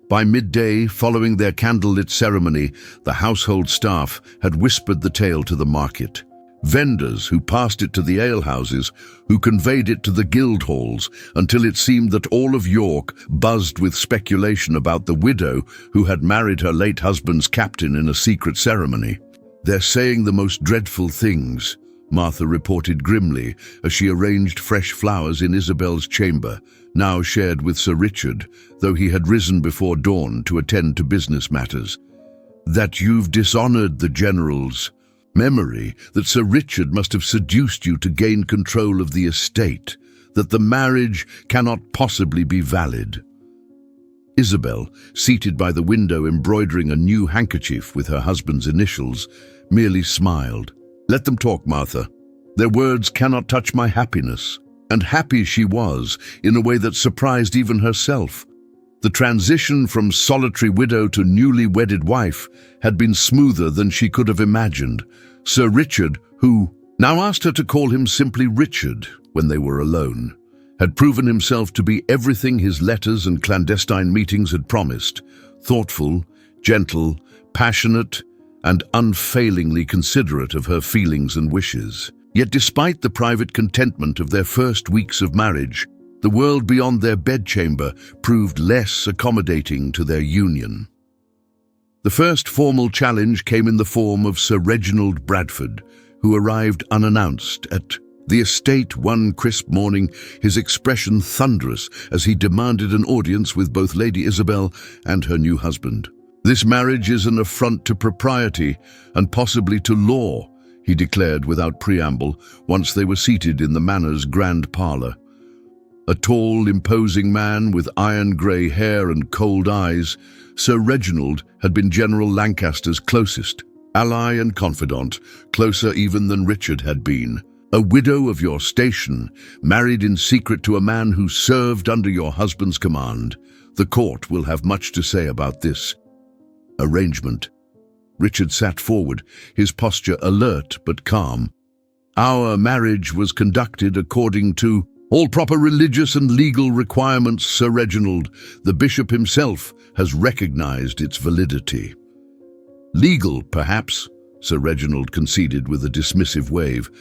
By midday, following their candlelit ceremony, the household staff had whispered the tale to the market. Vendors who passed it to the alehouses, who conveyed it to the guild halls, until it seemed that all of York buzzed with speculation about the widow who had married her late husband's captain in a secret ceremony. "They're saying the most dreadful things," Martha reported grimly as she arranged fresh flowers in Isabel's chamber, now shared with Sir Richard, though he had risen before dawn to attend to business matters. "That you've dishonored the general's memory, that Sir Richard must have seduced you to gain control of the estate, that the marriage cannot possibly be valid." Isabel, seated by the window embroidering a new handkerchief with her husband's initials, merely smiled. "Let them talk, Martha. Their words cannot touch my happiness." And happy she was, in a way that surprised even herself. The transition from solitary widow to newly wedded wife had been smoother than she could have imagined. Sir Richard, who now asked her to call him simply Richard when they were alone, had proven himself to be everything his letters and clandestine meetings had promised: thoughtful, gentle, passionate, and unfailingly considerate of her feelings and wishes. Yet despite the private contentment of their first weeks of marriage, the world beyond their bedchamber proved less accommodating to their union. The first formal challenge came in the form of Sir Reginald Bradford, who arrived unannounced at the estate one crisp morning, his expression thunderous as he demanded an audience with both Lady Isabel and her new husband. "This marriage is an affront to propriety and possibly to law," he declared without preamble once they were seated in the manor's grand parlour. A tall, imposing man with iron-grey hair and cold eyes, Sir Reginald had been General Lancaster's closest ally and confidant, closer even than Richard had been. "A widow of your station, married in secret to a man who served under your husband's command. The court will have much to say about this arrangement." Richard sat forward, his posture alert but calm. "Our marriage was conducted according to all proper religious and legal requirements, Sir Reginald. The bishop himself has recognized its validity." "Legal, perhaps," Sir Reginald conceded with a dismissive wave.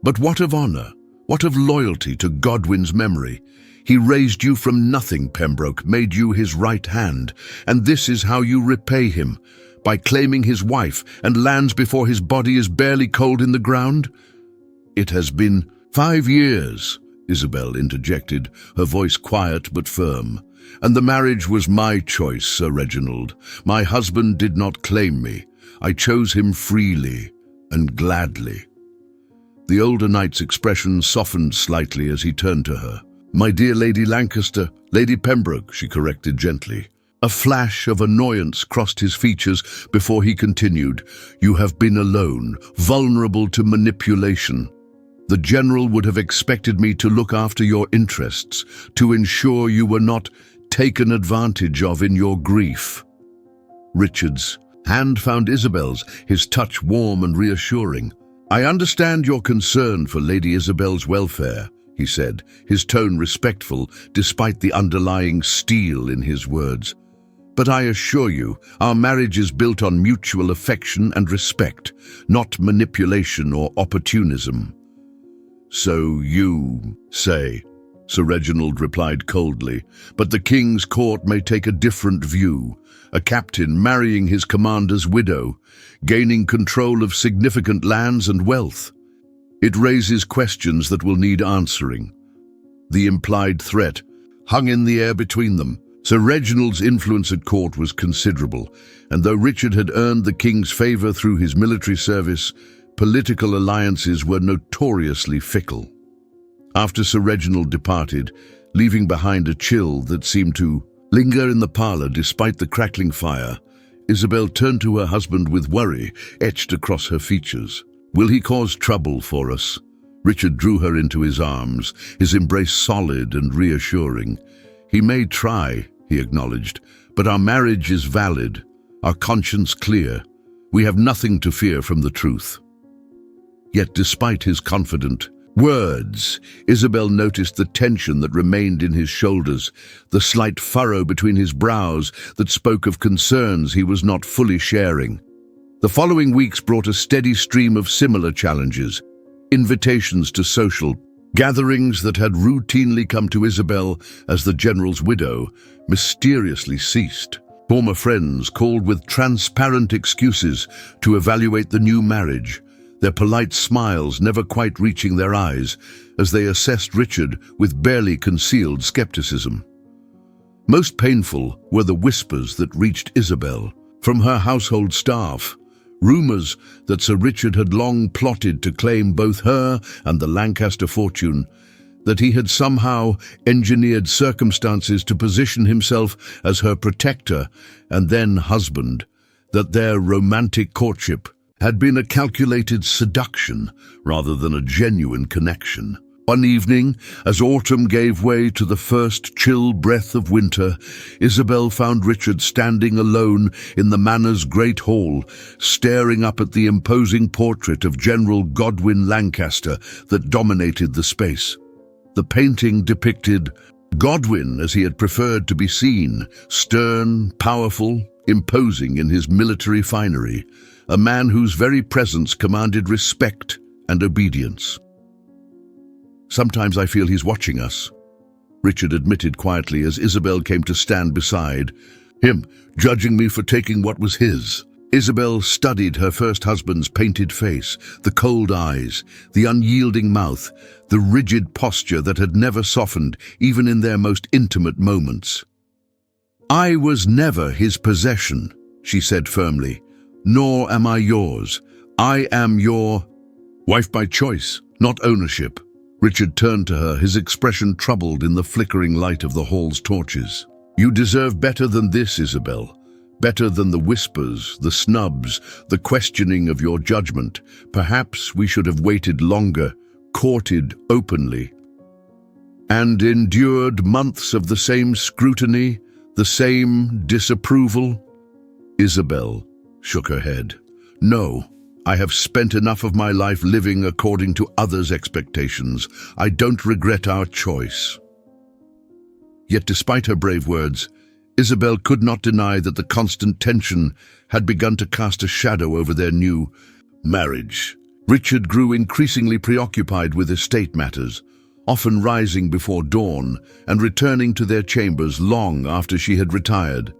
"But what of honor? What of loyalty to Godwin's memory? He raised you from nothing, Pembroke, made you his right hand, and this is how you repay him, by claiming his wife and lands before his body is barely cold in the ground?" "It has been 5 years," Isabel interjected, her voice quiet but firm. "And the marriage was my choice, Sir Reginald. My husband did not claim me. I chose him freely and gladly." The older knight's expression softened slightly as he turned to her. "My dear Lady Lancaster, Lady Pembroke," she corrected gently. A flash of annoyance crossed his features before he continued. "You have been alone, vulnerable to manipulation. The general would have expected me to look after your interests, to ensure you were not taken advantage of in your grief." Richard's hand found Isabel's, his touch warm and reassuring. "I understand your concern for Lady Isabel's welfare," he said, his tone respectful despite the underlying steel in his words. "But I assure you, our marriage is built on mutual affection and respect, not manipulation or opportunism." "So you say," Sir Reginald replied coldly, "but the King's court may take a different view. A captain marrying his commander's widow, gaining control of significant lands and wealth. It raises questions that will need answering." The implied threat hung in the air between them. Sir Reginald's influence at court was considerable, and though Richard had earned the King's favour through his military service, political alliances were notoriously fickle. After Sir Reginald departed, leaving behind a chill that seemed to linger in the parlour despite the crackling fire, Isabel turned to her husband with worry etched across her features. "Will he cause trouble for us?" Richard drew her into his arms, his embrace solid and reassuring. "He may try," he acknowledged, "but our marriage is valid, our conscience clear. We have nothing to fear from the truth." Yet despite his confident words, Isabel noticed the tension that remained in his shoulders, the slight furrow between his brows that spoke of concerns he was not fully sharing. The following weeks brought a steady stream of similar challenges, invitations to social gatherings that had routinely come to Isabel as the general's widow mysteriously ceased. Former friends called with transparent excuses to evaluate the new marriage, their polite smiles never quite reaching their eyes as they assessed Richard with barely concealed skepticism. Most painful were the whispers that reached Isabel from her household staff, rumors that Sir Richard had long plotted to claim both her and the Lancaster fortune, that he had somehow engineered circumstances to position himself as her protector and then husband, that their romantic courtship had been a calculated seduction rather than a genuine connection. One evening, as autumn gave way to the first chill breath of winter, Isabel found Richard standing alone in the manor's great hall, staring up at the imposing portrait of General Godwin Lancaster that dominated the space. The painting depicted Godwin as he had preferred to be seen, stern, powerful, imposing in his military finery, a man whose very presence commanded respect and obedience. "Sometimes I feel he's watching us," Richard admitted quietly as Isabel came to stand beside him, judging me for taking what was his. Isabel studied her first husband's painted face, the cold eyes, the unyielding mouth, the rigid posture that had never softened even in their most intimate moments. "I was never his possession," she said firmly. "Nor am I yours. I am your wife by choice, not ownership." Richard turned to her, his expression troubled in the flickering light of the hall's torches. "You deserve better than this, Isabel. Better than the whispers, the snubs, the questioning of your judgment. Perhaps we should have waited longer, courted openly, and endured months of the same scrutiny, the same disapproval." Isabel shook her head. "No, I have spent enough of my life living according to others' expectations. I don't regret our choice." Yet despite her brave words, Isabel could not deny that the constant tension had begun to cast a shadow over their new marriage. Richard grew increasingly preoccupied with estate matters, often rising before dawn and returning to their chambers long after she had retired.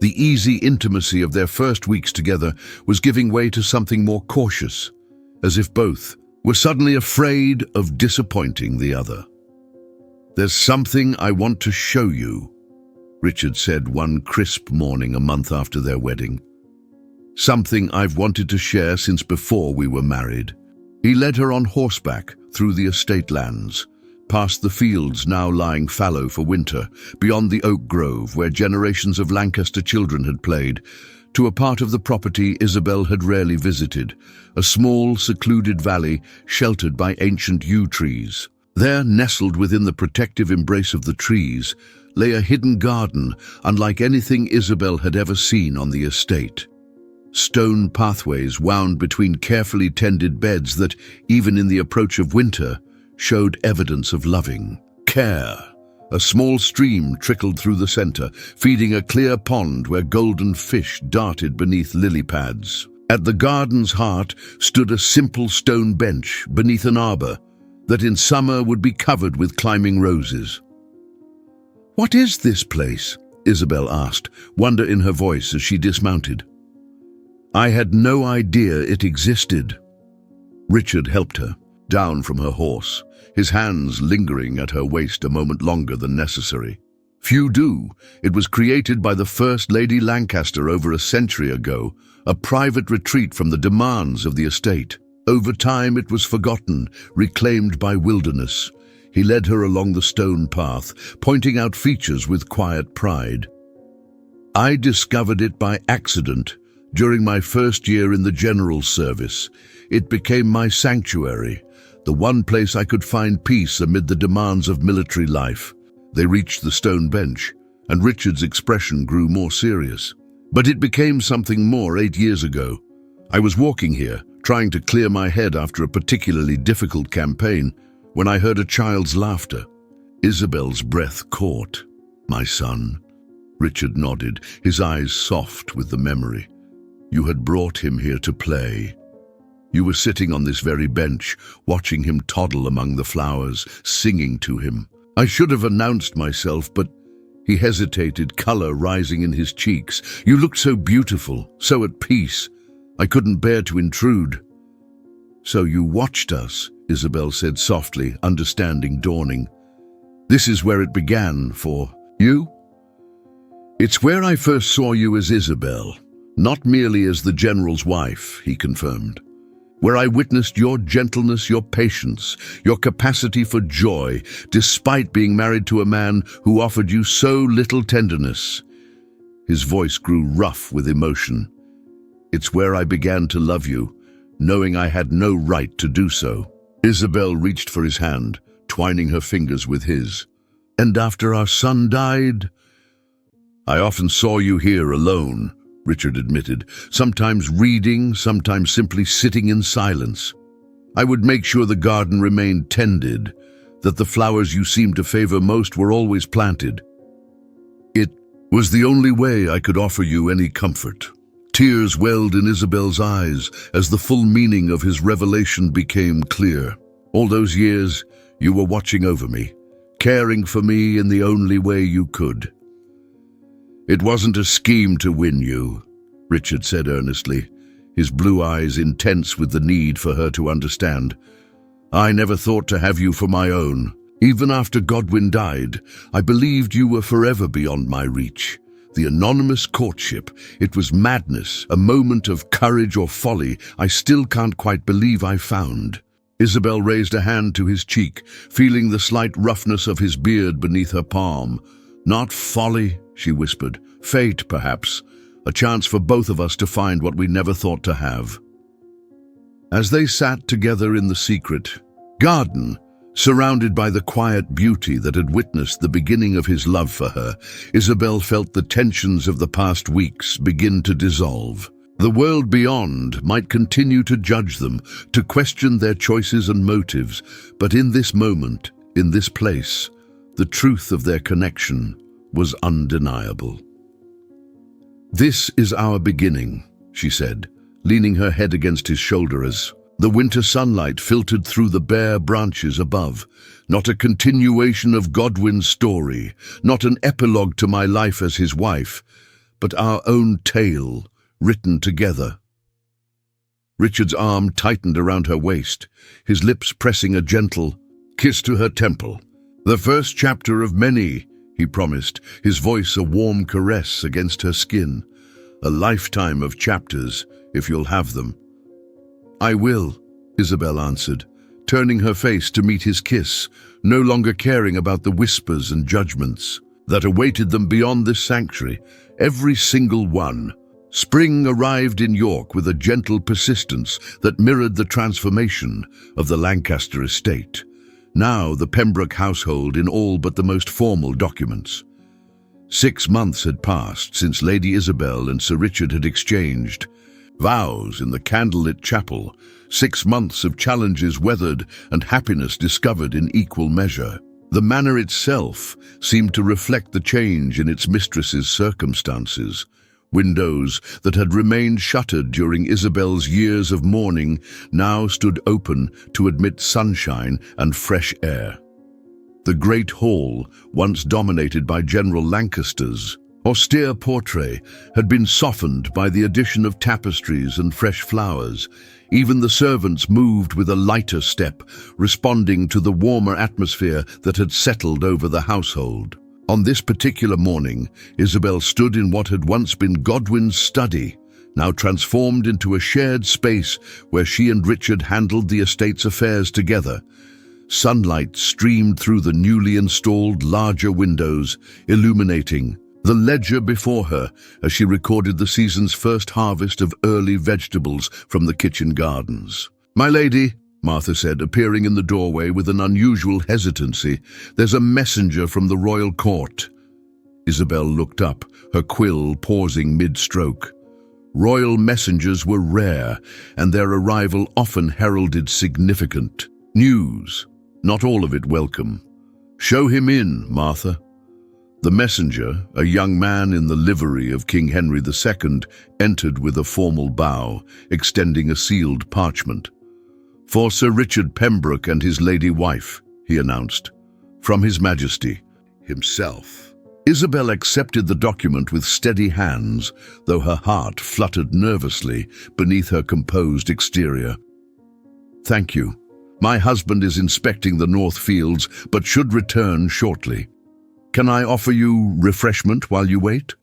The easy intimacy of their first weeks together was giving way to something more cautious, as if both were suddenly afraid of disappointing the other. "There's something I want to show you," Richard said one crisp morning a month after their wedding. "Something I've wanted to share since before we were married." He led her on horseback through the estate lands, past the fields now lying fallow for winter, beyond the oak grove where generations of Lancaster children had played, to a part of the property Isabel had rarely visited, a small, secluded valley sheltered by ancient yew trees. There, nestled within the protective embrace of the trees, lay a hidden garden unlike anything Isabel had ever seen on the estate. Stone pathways wound between carefully tended beds that, even in the approach of winter, showed evidence of loving care. A small stream trickled through the center, feeding a clear pond where golden fish darted beneath lily pads. At the garden's heart stood a simple stone bench beneath an arbor that in summer would be covered with climbing roses. "What is this place?" Isabel asked, wonder in her voice as she dismounted. "I had no idea it existed." Richard helped her down from her horse, his hands lingering at her waist a moment longer than necessary. "Few do. It was created by the First Lady Lancaster over a century ago, a private retreat from the demands of the estate. Over time it was forgotten, reclaimed by wilderness." He led her along the stone path, pointing out features with quiet pride. "I discovered it by accident during my first year in the general service. It became my sanctuary, the one place I could find peace amid the demands of military life." They reached the stone bench, and Richard's expression grew more serious. "But it became something more 8 years ago. I was walking here, trying to clear my head after a particularly difficult campaign, when I heard a child's laughter. Isabel's breath caught. "My son." Richard nodded, his eyes soft with the memory. "You had brought him here to play. You were sitting on this very bench, watching him toddle among the flowers, singing to him. I should have announced myself, but..." He hesitated, color rising in his cheeks. "You looked so beautiful, so at peace. I couldn't bear to intrude." "So you watched us," Isabel said softly, understanding dawning. "This is where it began for you?" "It's where I first saw you as Isabel, not merely as the general's wife," he confirmed. "Where I witnessed your gentleness, your patience, your capacity for joy, despite being married to a man who offered you so little tenderness." His voice grew rough with emotion. "It's where I began to love you, knowing I had no right to do so." Isabel reached for his hand, twining her fingers with his. "And after our son died?" "I often saw you here alone," Richard admitted, "sometimes reading, sometimes simply sitting in silence. I would make sure the garden remained tended, that the flowers you seemed to favor most were always planted. It was the only way I could offer you any comfort." Tears welled in Isabel's eyes as the full meaning of his revelation became clear. "All those years, you were watching over me, caring for me in the only way you could." "It wasn't a scheme to win you," Richard said earnestly, his blue eyes intense with the need for her to understand. "I never thought to have you for my own. Even after Godwin died, I believed you were forever beyond my reach. The anonymous courtship, it was madness, a moment of courage or folly I still can't quite believe I found." Isabel raised a hand to his cheek, feeling the slight roughness of his beard beneath her palm. "Not folly," she whispered. "Fate, perhaps. A chance for both of us to find what we never thought to have." As they sat together in the secret garden, surrounded by the quiet beauty that had witnessed the beginning of his love for her, Isabel felt the tensions of the past weeks begin to dissolve. The world beyond might continue to judge them, to question their choices and motives, but in this moment, in this place, the truth of their connection was undeniable. "This is our beginning," she said, leaning her head against his shoulder as the winter sunlight filtered through the bare branches above. "Not a continuation of Godwin's story, not an epilogue to my life as his wife, but our own tale, written together." Richard's arm tightened around her waist, his lips pressing a gentle kiss to her temple. "The first chapter of many," he promised, his voice a warm caress against her skin. "A lifetime of chapters, if you'll have them." "I will," Isabel answered, turning her face to meet his kiss, no longer caring about the whispers and judgments that awaited them beyond this sanctuary, every single one. Spring arrived in York with a gentle persistence that mirrored the transformation of the Lancaster estate. Now the Pembroke household in all but the most formal documents. 6 months had passed since Lady Isabel and Sir Richard had exchanged vows in the candlelit chapel, 6 months of challenges weathered and happiness discovered in equal measure. The manor itself seemed to reflect the change in its mistress's circumstances. Windows that had remained shuttered during Isabel's years of mourning now stood open to admit sunshine and fresh air. The great hall, once dominated by General Lancaster's austere portrait, had been softened by the addition of tapestries and fresh flowers. Even the servants moved with a lighter step, responding to the warmer atmosphere that had settled over the household. On this particular morning, Isabel stood in what had once been Godwin's study, now transformed into a shared space where she and Richard handled the estate's affairs together. Sunlight streamed through the newly installed larger windows, illuminating the ledger before her as she recorded the season's first harvest of early vegetables from the kitchen gardens. "My lady," Martha said, appearing in the doorway with an unusual hesitancy, "there's a messenger from the royal court." Isabel looked up, her quill pausing mid-stroke. Royal messengers were rare, and their arrival often heralded significant news, not all of it welcome. "Show him in, Martha." The messenger, a young man in the livery of King Henry II, entered with a formal bow, extending a sealed parchment. "For Sir Richard Pembroke and his lady wife," he announced, "from His Majesty himself." Isabel accepted the document with steady hands, though her heart fluttered nervously beneath her composed exterior. "Thank you. My husband is inspecting the North Fields, but should return shortly. Can I offer you refreshment while you wait?"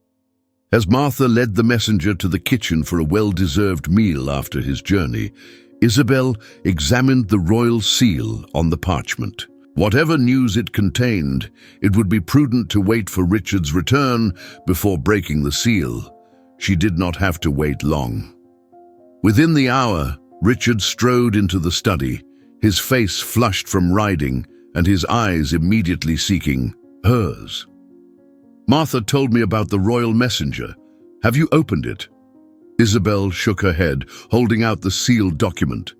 As Martha led the messenger to the kitchen for a well-deserved meal after his journey, Isabel examined the royal seal on the parchment. Whatever news it contained, it would be prudent to wait for Richard's return before breaking the seal. She did not have to wait long. Within the hour, Richard strode into the study, his face flushed from riding and his eyes immediately seeking hers. "Martha told me about the royal messenger. Have you opened it?" Isabel shook her head, holding out the sealed document.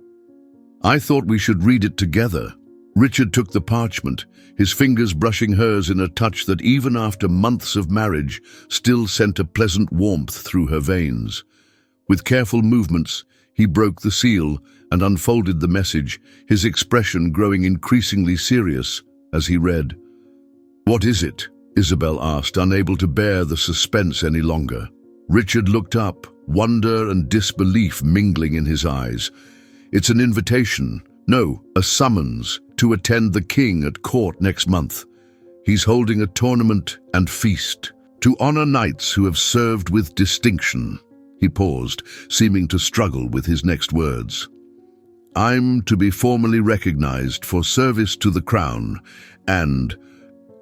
"I thought we should read it together." Richard took the parchment, his fingers brushing hers in a touch that even after months of marriage still sent a pleasant warmth through her veins. With careful movements, he broke the seal and unfolded the message, his expression growing increasingly serious as he read. "What is it?" Isabel asked, unable to bear the suspense any longer. Richard looked up, wonder and disbelief mingling in his eyes. "It's an invitation. No, a summons to attend the king at court next month. He's holding a tournament and feast to honor knights who have served with distinction." He paused, seeming to struggle with his next words. "I'm to be formally recognized for service to the crown and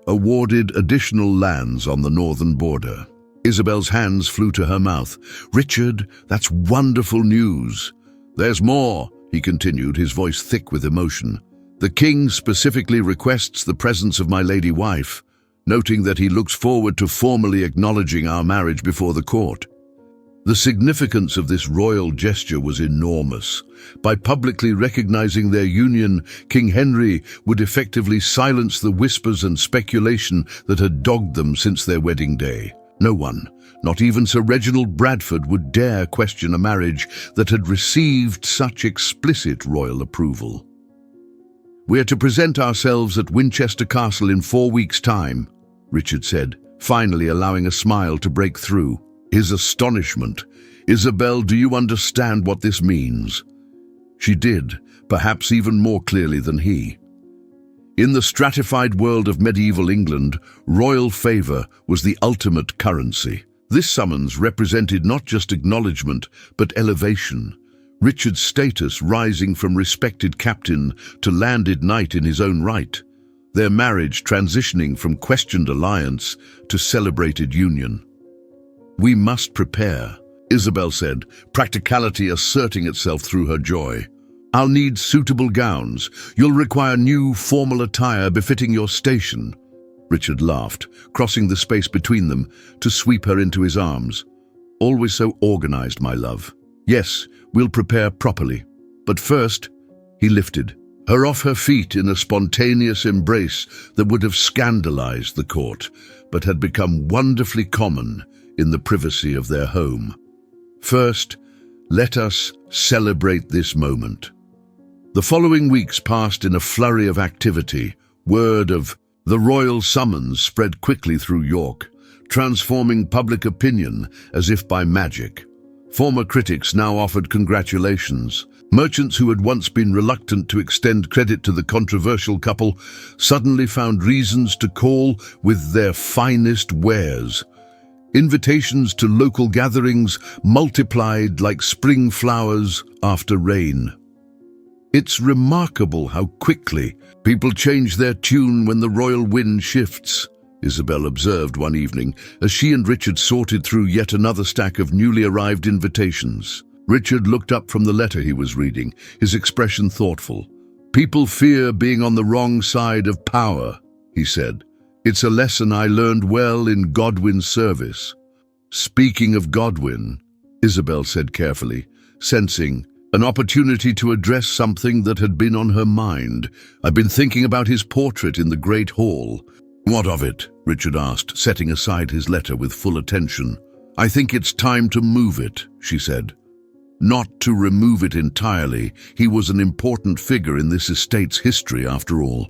awarded additional lands on the northern border." Isabel's hands flew to her mouth. "Richard, that's wonderful news." "There's more," he continued, his voice thick with emotion. "The king specifically requests the presence of my lady wife, noting that he looks forward to formally acknowledging our marriage before the court." The significance of this royal gesture was enormous. By publicly recognizing their union, King Henry would effectively silence the whispers and speculation that had dogged them since their wedding day. No one, not even Sir Reginald Bradford, would dare question a marriage that had received such explicit royal approval. "We are to present ourselves at Winchester Castle in 4 weeks' time," Richard said, finally allowing a smile to break through. His astonishment. "Isabel, do you understand what this means?" She did, perhaps even more clearly than he. In the stratified world of medieval England, royal favor was the ultimate currency. This summons represented not just acknowledgement, but elevation. Richard's status rising from respected captain to landed knight in his own right. Their marriage transitioning from questioned alliance to celebrated union. "We must prepare," Isabel said, practicality asserting itself through her joy. "I'll need suitable gowns. You'll require new, formal attire befitting your station." Richard laughed, crossing the space between them to sweep her into his arms. "Always so organized, my love. Yes, we'll prepare properly. But first," he lifted her off her feet in a spontaneous embrace that would have scandalized the court, but had become wonderfully common in the privacy of their home. "First, let us celebrate this moment." The following weeks passed in a flurry of activity. Word of the royal summons spread quickly through York, transforming public opinion as if by magic. Former critics now offered congratulations. Merchants who had once been reluctant to extend credit to the controversial couple suddenly found reasons to call with their finest wares. Invitations to local gatherings multiplied like spring flowers after rain. "It's remarkable how quickly people change their tune when the royal wind shifts," Isabel observed one evening as she and Richard sorted through yet another stack of newly arrived invitations. Richard looked up from the letter he was reading, his expression thoughtful. "People fear being on the wrong side of power," he said. "It's a lesson I learned well in Godwin's service." "Speaking of Godwin," Isabel said carefully, sensing an opportunity to address something that had been on her mind. "I've been thinking about his portrait in the Great Hall." "What of it?" Richard asked, setting aside his letter with full attention. "I think it's time to move it," she said. "Not to remove it entirely. He was an important figure in this estate's history, after all.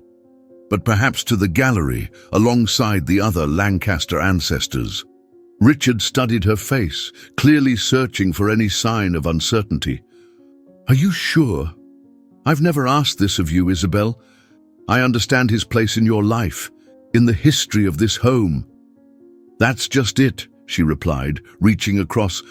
But perhaps to the gallery, alongside the other Lancaster ancestors." Richard studied her face, clearly searching for any sign of uncertainty. "Are you sure? I've never asked this of you, Isabel. I understand his place in your life, in the history of this home." "That's just it," she replied, reaching across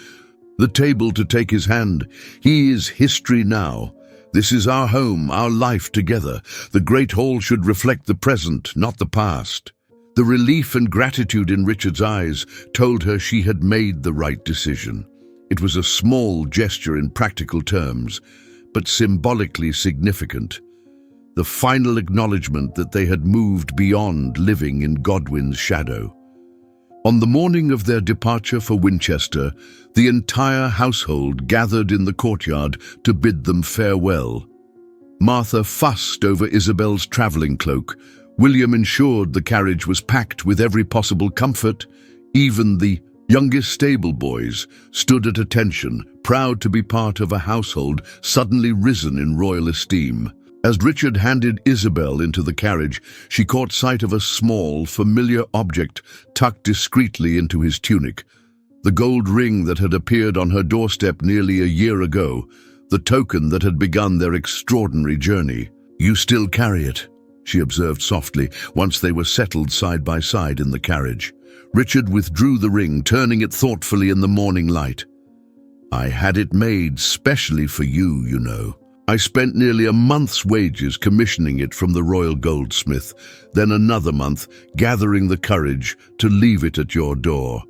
the table to take his hand. "He is history now. This is our home, our life together. The Great Hall should reflect the present, not the past." The relief and gratitude in Richard's eyes told her she had made the right decision. It was a small gesture in practical terms, but symbolically significant. The final acknowledgement that they had moved beyond living in Godwin's shadow. On the morning of their departure for Winchester, the entire household gathered in the courtyard to bid them farewell. Martha fussed over Isabel's travelling cloak. William ensured the carriage was packed with every possible comfort. Even the youngest stable boys stood at attention, proud to be part of a household suddenly risen in royal esteem. As Richard handed Isabel into the carriage, she caught sight of a small, familiar object tucked discreetly into his tunic. The gold ring that had appeared on her doorstep nearly a year ago, the token that had begun their extraordinary journey. "You still carry it," she observed softly, once they were settled side by side in the carriage. Richard withdrew the ring, turning it thoughtfully in the morning light. "I had it made specially for you, you know. I spent nearly a month's wages commissioning it from the royal goldsmith, then another month gathering the courage to leave it at your door.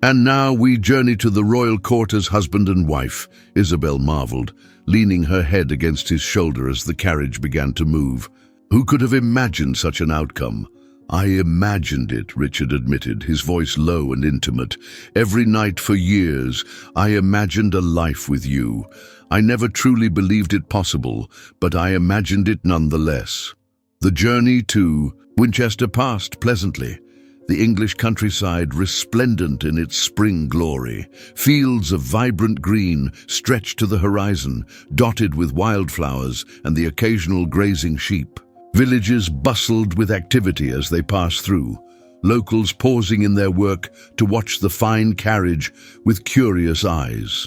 And now we journey to the royal court as husband and wife," Isabel marveled, leaning her head against his shoulder as the carriage began to move. "Who could have imagined such an outcome?" "I imagined it," Richard admitted, his voice low and intimate. "Every night for years, I imagined a life with you. I never truly believed it possible, but I imagined it nonetheless." The journey to Winchester passed pleasantly. The English countryside resplendent in its spring glory. Fields of vibrant green stretched to the horizon, dotted with wildflowers and the occasional grazing sheep. Villages bustled with activity as they passed through, locals pausing in their work to watch the fine carriage with curious eyes.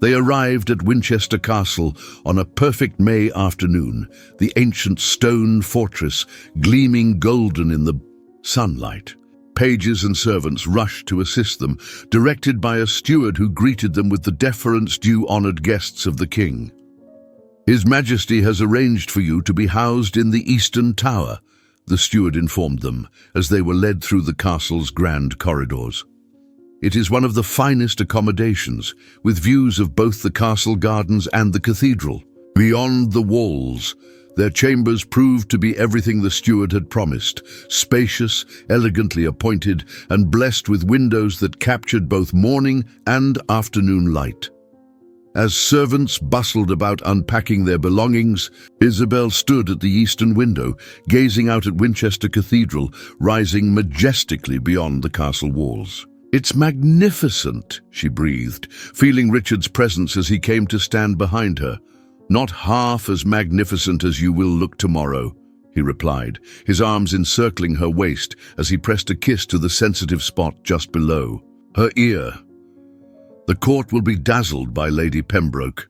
They arrived at Winchester Castle on a perfect May afternoon, the ancient stone fortress gleaming golden in the sunlight. Pages and servants rushed to assist them, directed by a steward who greeted them with the deference due honored guests of the king. "His Majesty has arranged for you to be housed in the Eastern Tower," the steward informed them as they were led through the castle's grand corridors. "It is one of the finest accommodations, with views of both the castle gardens and the cathedral. Beyond the walls, their chambers proved to be everything the steward had promised, spacious, elegantly appointed, and blessed with windows that captured both morning and afternoon light. As servants bustled about unpacking their belongings, Isabel stood at the eastern window, gazing out at Winchester Cathedral, rising majestically beyond the castle walls. "It's magnificent," she breathed, feeling Richard's presence as he came to stand behind her. "Not half as magnificent as you will look tomorrow," he replied, his arms encircling her waist as he pressed a kiss to the sensitive spot just below her ear. "The court will be dazzled by Lady Pembroke."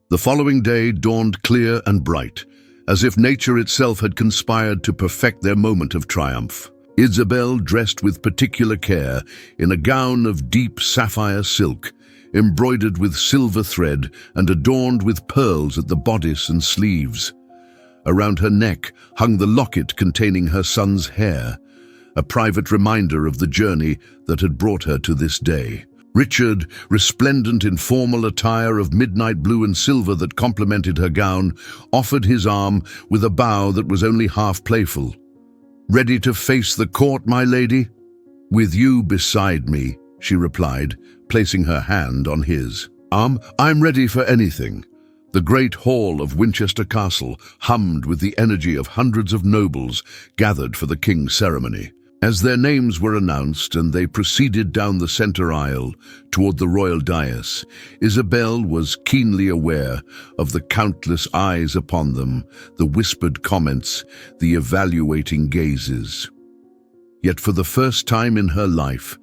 The following day dawned clear and bright, as if nature itself had conspired to perfect their moment of triumph. Isabel, dressed with particular care, in a gown of deep sapphire silk, embroidered with silver thread and adorned with pearls at the bodice and sleeves. Around her neck hung the locket containing her son's hair, a private reminder of the journey that had brought her to this day. Richard, resplendent in formal attire of midnight blue and silver that complemented her gown, offered his arm with a bow that was only half playful. "Ready to face the court, my lady?" "With you beside me," she replied, placing her hand on his arm. "I'm ready for anything." The great hall of Winchester Castle hummed with the energy of hundreds of nobles gathered for the king's ceremony. As their names were announced and they proceeded down the center aisle toward the royal dais, Isabel was keenly aware of the countless eyes upon them, the whispered comments, the evaluating gazes. Yet for the first time in her life,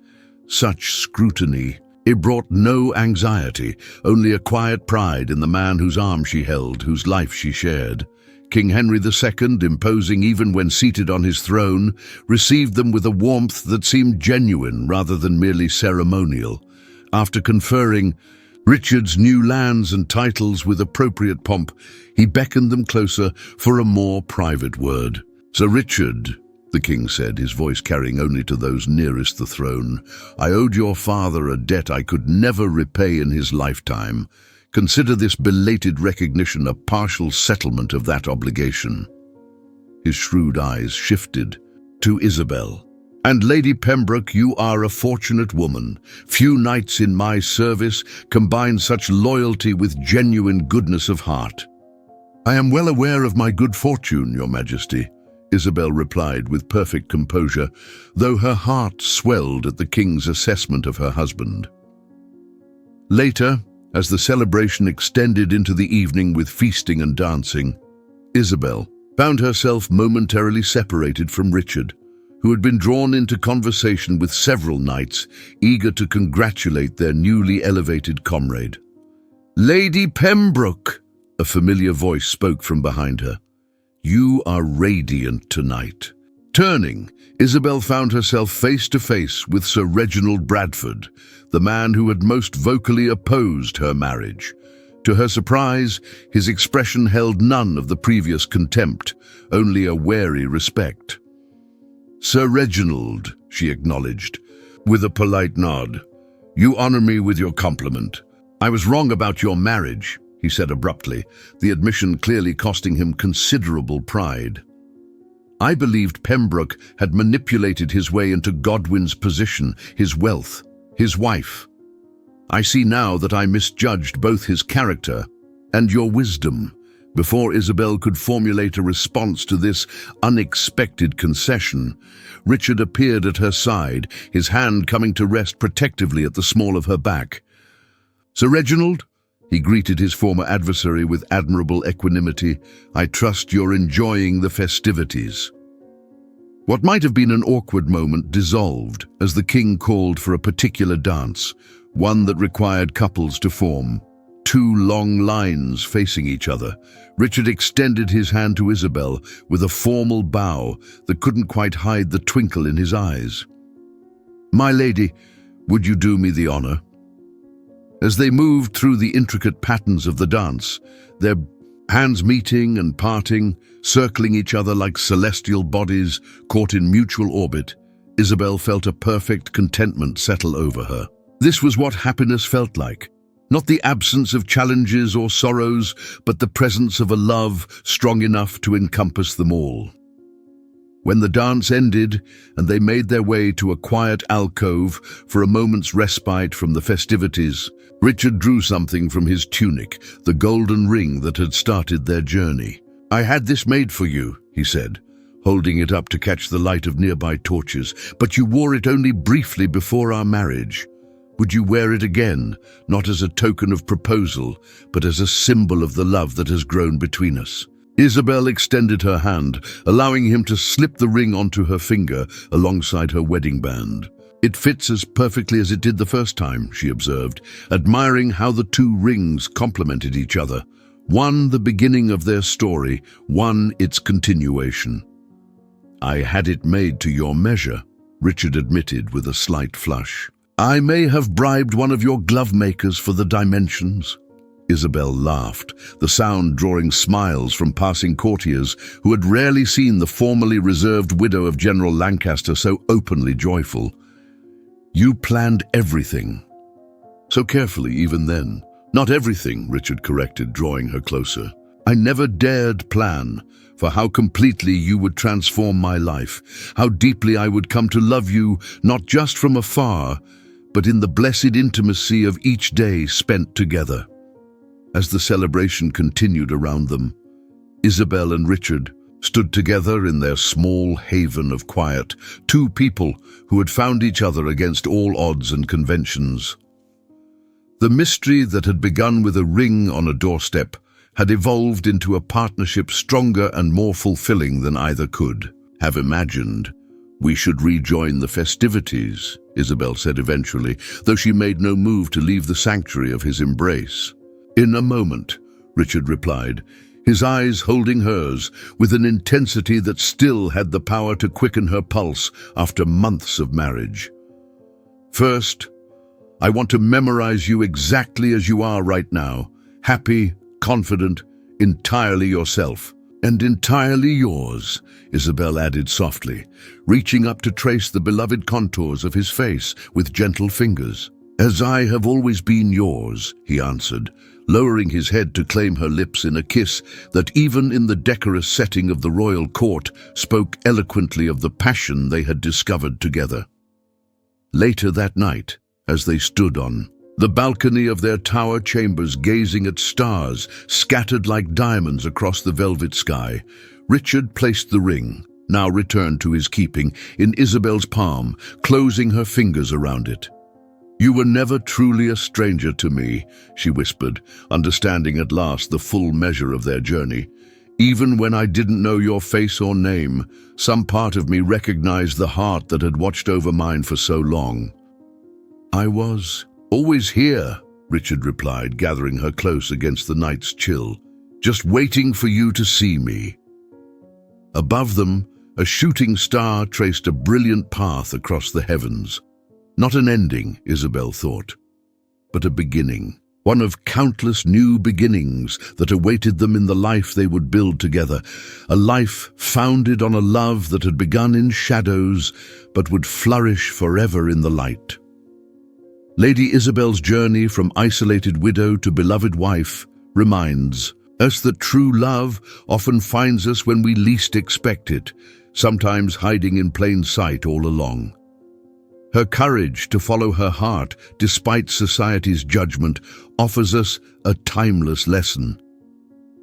such scrutiny, it brought no anxiety, only a quiet pride in the man whose arm she held, whose life she shared. King Henry II, imposing even when seated on his throne, received them with a warmth that seemed genuine rather than merely ceremonial. After conferring Richard's new lands and titles with appropriate pomp, he beckoned them closer for a more private word. "Sir Richard," the king said, his voice carrying only to those nearest the throne, "I owed your father a debt I could never repay in his lifetime. Consider this belated recognition a partial settlement of that obligation." His shrewd eyes shifted to Isabel. "And Lady Pembroke, you are a fortunate woman. Few knights in my service combine such loyalty with genuine goodness of heart." "I am well aware of my good fortune, Your Majesty," Isabel replied with perfect composure, though her heart swelled at the king's assessment of her husband. Later, as the celebration extended into the evening with feasting and dancing, Isabel found herself momentarily separated from Richard, who had been drawn into conversation with several knights, eager to congratulate their newly elevated comrade. "Lady Pembroke," a familiar voice spoke from behind her. "You are radiant tonight." Turning, Isabel found herself face to face with Sir Reginald Bradford, the man who had most vocally opposed her marriage. To her surprise, his expression held none of the previous contempt, only a wary respect. "Sir Reginald," she acknowledged, with a polite nod, "you honor me with your compliment. I was wrong about your marriage," he said abruptly, the admission clearly costing him considerable pride. "I believed Pembroke had manipulated his way into Godwin's position, his wealth, his wife. I see now that I misjudged both his character and your wisdom." Before Isabel could formulate a response to this unexpected concession, Richard appeared at her side, his hand coming to rest protectively at the small of her back. "Sir Reginald," he greeted his former adversary with admirable equanimity, "I trust you're enjoying the festivities." What might have been an awkward moment dissolved as the king called for a particular dance, one that required couples to form. Two long lines facing each other. Richard extended his hand to Isabel with a formal bow that couldn't quite hide the twinkle in his eyes. "My lady, would you do me the honor?" As they moved through the intricate patterns of the dance, their hands meeting and parting, circling each other like celestial bodies caught in mutual orbit, Isabel felt a perfect contentment settle over her. This was what happiness felt like. Not the absence of challenges or sorrows, but the presence of a love strong enough to encompass them all. When the dance ended and they made their way to a quiet alcove for a moment's respite from the festivities, Richard drew something from his tunic, the golden ring that had started their journey. "I had this made for you," he said, holding it up to catch the light of nearby torches, "but you wore it only briefly before our marriage. Would you wear it again, not as a token of proposal, but as a symbol of the love that has grown between us?" Isabel extended her hand, allowing him to slip the ring onto her finger alongside her wedding band. "It fits as perfectly as it did the first time," she observed, admiring how the two rings complemented each other. One the beginning of their story, one its continuation. "I had it made to your measure," Richard admitted with a slight flush. "I may have bribed one of your glove makers for the dimensions." Isabel laughed, the sound drawing smiles from passing courtiers who had rarely seen the formerly reserved widow of General Lancaster so openly joyful. "You planned everything." "So carefully even then." "Not everything," Richard corrected, drawing her closer. "I never dared plan for how completely you would transform my life, how deeply I would come to love you, not just from afar, but in the blessed intimacy of each day spent together. As the celebration continued around them, Isabel and Richard stood together in their small haven of quiet, two people who had found each other against all odds and conventions. The mystery that had begun with a ring on a doorstep had evolved into a partnership stronger and more fulfilling than either could have imagined. "We should rejoin the festivities," Isabel said eventually, though she made no move to leave the sanctuary of his embrace. "In a moment," Richard replied, his eyes holding hers with an intensity that still had the power to quicken her pulse after months of marriage. "First, I want to memorize you exactly as you are right now, happy, confident, entirely yourself." "And entirely yours," Isabel added softly, reaching up to trace the beloved contours of his face with gentle fingers. "As I have always been yours," he answered, lowering his head to claim her lips in a kiss that, even in the decorous setting of the royal court, spoke eloquently of the passion they had discovered together. Later that night, as they stood on the balcony of their tower chambers gazing at stars scattered like diamonds across the velvet sky, Richard placed the ring, now returned to his keeping, in Isabel's palm, closing her fingers around it. "You were never truly a stranger to me," she whispered, understanding at last the full measure of their journey. "Even when I didn't know your face or name, some part of me recognized the heart that had watched over mine for so long." "I was always here," Richard replied, gathering her close against the night's chill, "just waiting for you to see me." Above them, a shooting star traced a brilliant path across the heavens. Not an ending, Isabel thought, but a beginning. One of countless new beginnings that awaited them in the life they would build together. A life founded on a love that had begun in shadows, but would flourish forever in the light. Lady Isabel's journey from isolated widow to beloved wife reminds us that true love often finds us when we least expect it, sometimes hiding in plain sight all along. Her courage to follow her heart, despite society's judgment, offers us a timeless lesson.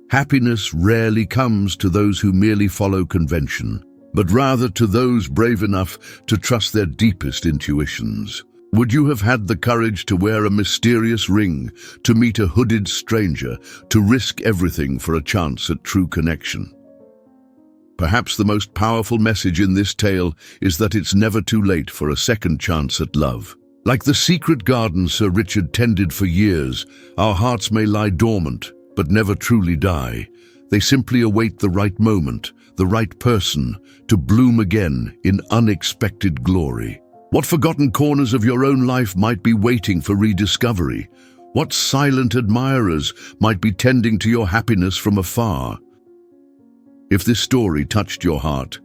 Happiness rarely comes to those who merely follow convention, but rather to those brave enough to trust their deepest intuitions. Would you have had the courage to wear a mysterious ring, to meet a hooded stranger, to risk everything for a chance at true connection? Perhaps the most powerful message in this tale is that it's never too late for a second chance at love. Like the secret garden Sir Richard tended for years, our hearts may lie dormant, but never truly die. They simply await the right moment, the right person, to bloom again in unexpected glory. What forgotten corners of your own life might be waiting for rediscovery? What silent admirers might be tending to your happiness from afar? If this story touched your heart,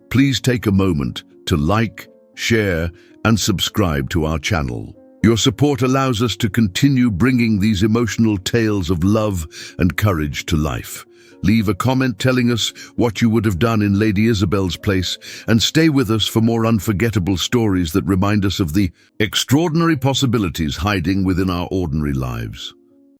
please take a moment to like, share, and subscribe to our channel. Your support allows us to continue bringing these emotional tales of love and courage to life. Leave a comment telling us what you would have done in Lady Isabel's place, and stay with us for more unforgettable stories that remind us of the extraordinary possibilities hiding within our ordinary lives.